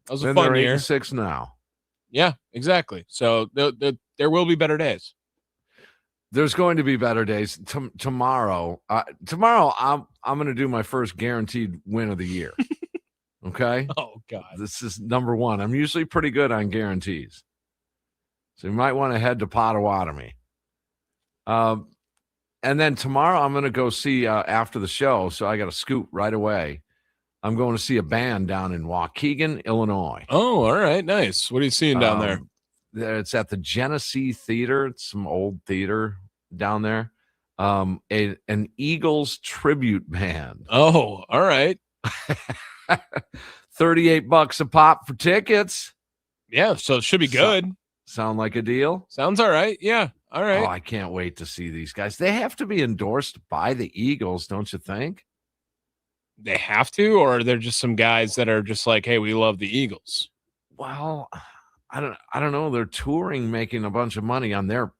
That was a fun year. 8-6 now. Yeah, exactly. So there will be better days. There's going to be better days tomorrow. Tomorrow, I'm going to do my first guaranteed win of the year. Okay. Oh God. This is number 1. I'm usually pretty good on guarantees, so you might want to head to Potawatomi. And then tomorrow, I'm going to go see after the show. So I got to scoot right away. I'm going to see a band down in Waukegan, Illinois. Oh, all right, nice. What are you seeing down there? It's at the Genesee Theater. It's some old theater down there. An Eagles tribute band. Oh, all right. $38 a pop for tickets. Yeah, so it should be good. Sound like a deal? Sounds all right. Yeah, all right. Oh, I can't wait to see these guys. They have to be endorsed by the Eagles, don't you think? They have to, or they're just some guys that are just like, hey, we love the Eagles. Well, I don't know. They're touring, making a bunch of money on their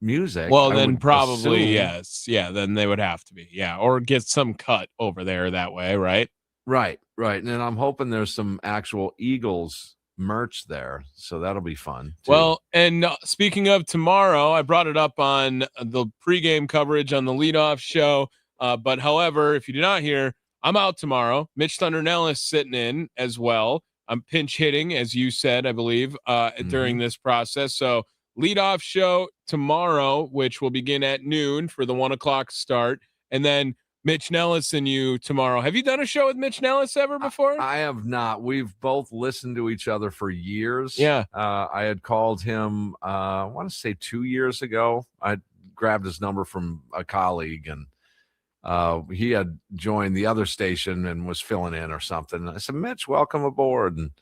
music. Well, then probably assume. Yes. Yeah, then they would have to be. Yeah, or get some cut over there that way, right? Right. And then I'm hoping there's some actual Eagles merch there, so that'll be fun too. Well, and speaking of tomorrow, I brought it up on the pregame coverage on the leadoff show. But however, if you did not hear, I'm out tomorrow. Mitch Thundernell sitting in as well. I'm pinch hitting, as you said, I believe, during this process. So leadoff show tomorrow, which will begin at noon for the 1:00 start, and then Mitch Nellis and you tomorrow. Have you done a show with Mitch Nellis ever before? I have not. We've both listened to each other for years. Yeah. I had called him, I want to say 2 years ago. I grabbed his number from a colleague, and he had joined the other station and was filling in or something. And I said, Mitch, welcome aboard. And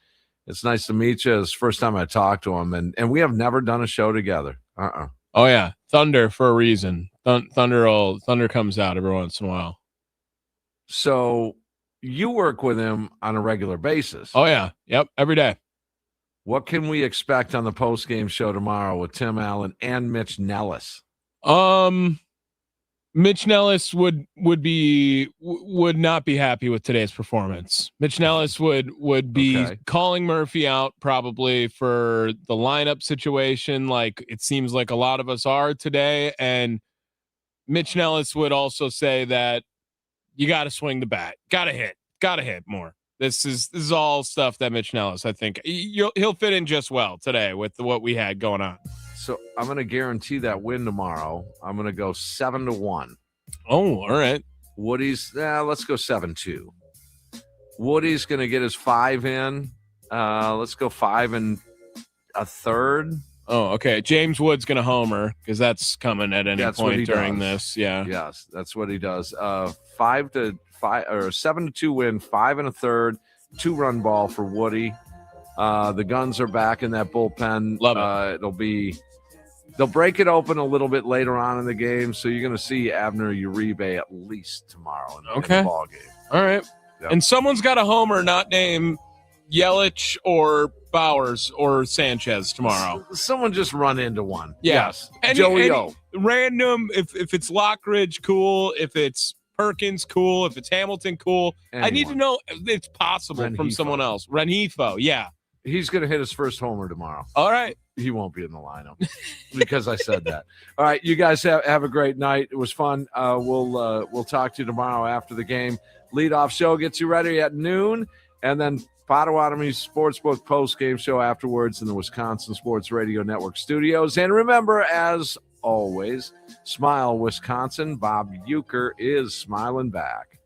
it's nice to meet you. It's the first time I talked to him. And we have never done a show together. Oh, yeah. Thunder for a reason. Thunder comes out every once in a while. So you work with him on a regular basis. Oh, yeah. Yep. Every day. What can we expect on the post-game show tomorrow with Tim Allen and Mitch Nellis? Mitch Nellis would not be happy with today's performance. Mitch Nellis would be calling Murphy out probably for the lineup situation, like it seems like a lot of us are today. And Mitch Nellis would also say that you got to swing the bat, got to hit more. This is all stuff that Mitch Nellis, I think he'll fit in just well today with what we had going on. So I'm going to guarantee that win tomorrow. I'm going to go 7-1. Oh, all right. Woody's, let's go 7-2. Woody's going to get his 5 in. Let's go 5 1/3. Oh, okay. James Wood's going to homer because that's coming at any point during this. Yeah. Yes, that's what he does. 7-2 win, 5 1/3, 2-run ball for Woody. The guns are back in that bullpen. Love it. They'll break it open a little bit later on in the game, so you're going to see Abner Uribe at least tomorrow in the ball game. All right. Yep. And someone's got a homer not named Yelich or Bowers or Sanchez tomorrow. Someone just run into one. Yeah. Yes. Joey O. Random. If it's Lockridge, cool. If it's Perkins, cool. If it's Hamilton, cool. Anyone. I need to know if it's possible from someone else. Renifo, yeah. He's going to hit his first homer tomorrow. All right. He won't be in the lineup because I said that. All right, you guys have a great night. It was fun. We'll talk to you tomorrow after the game. Leadoff show gets you ready at noon, and then Potawatomi Sportsbook post-game show afterwards in the Wisconsin Sports Radio Network studios. And remember, as always, smile, Wisconsin. Bob Uecker is smiling back.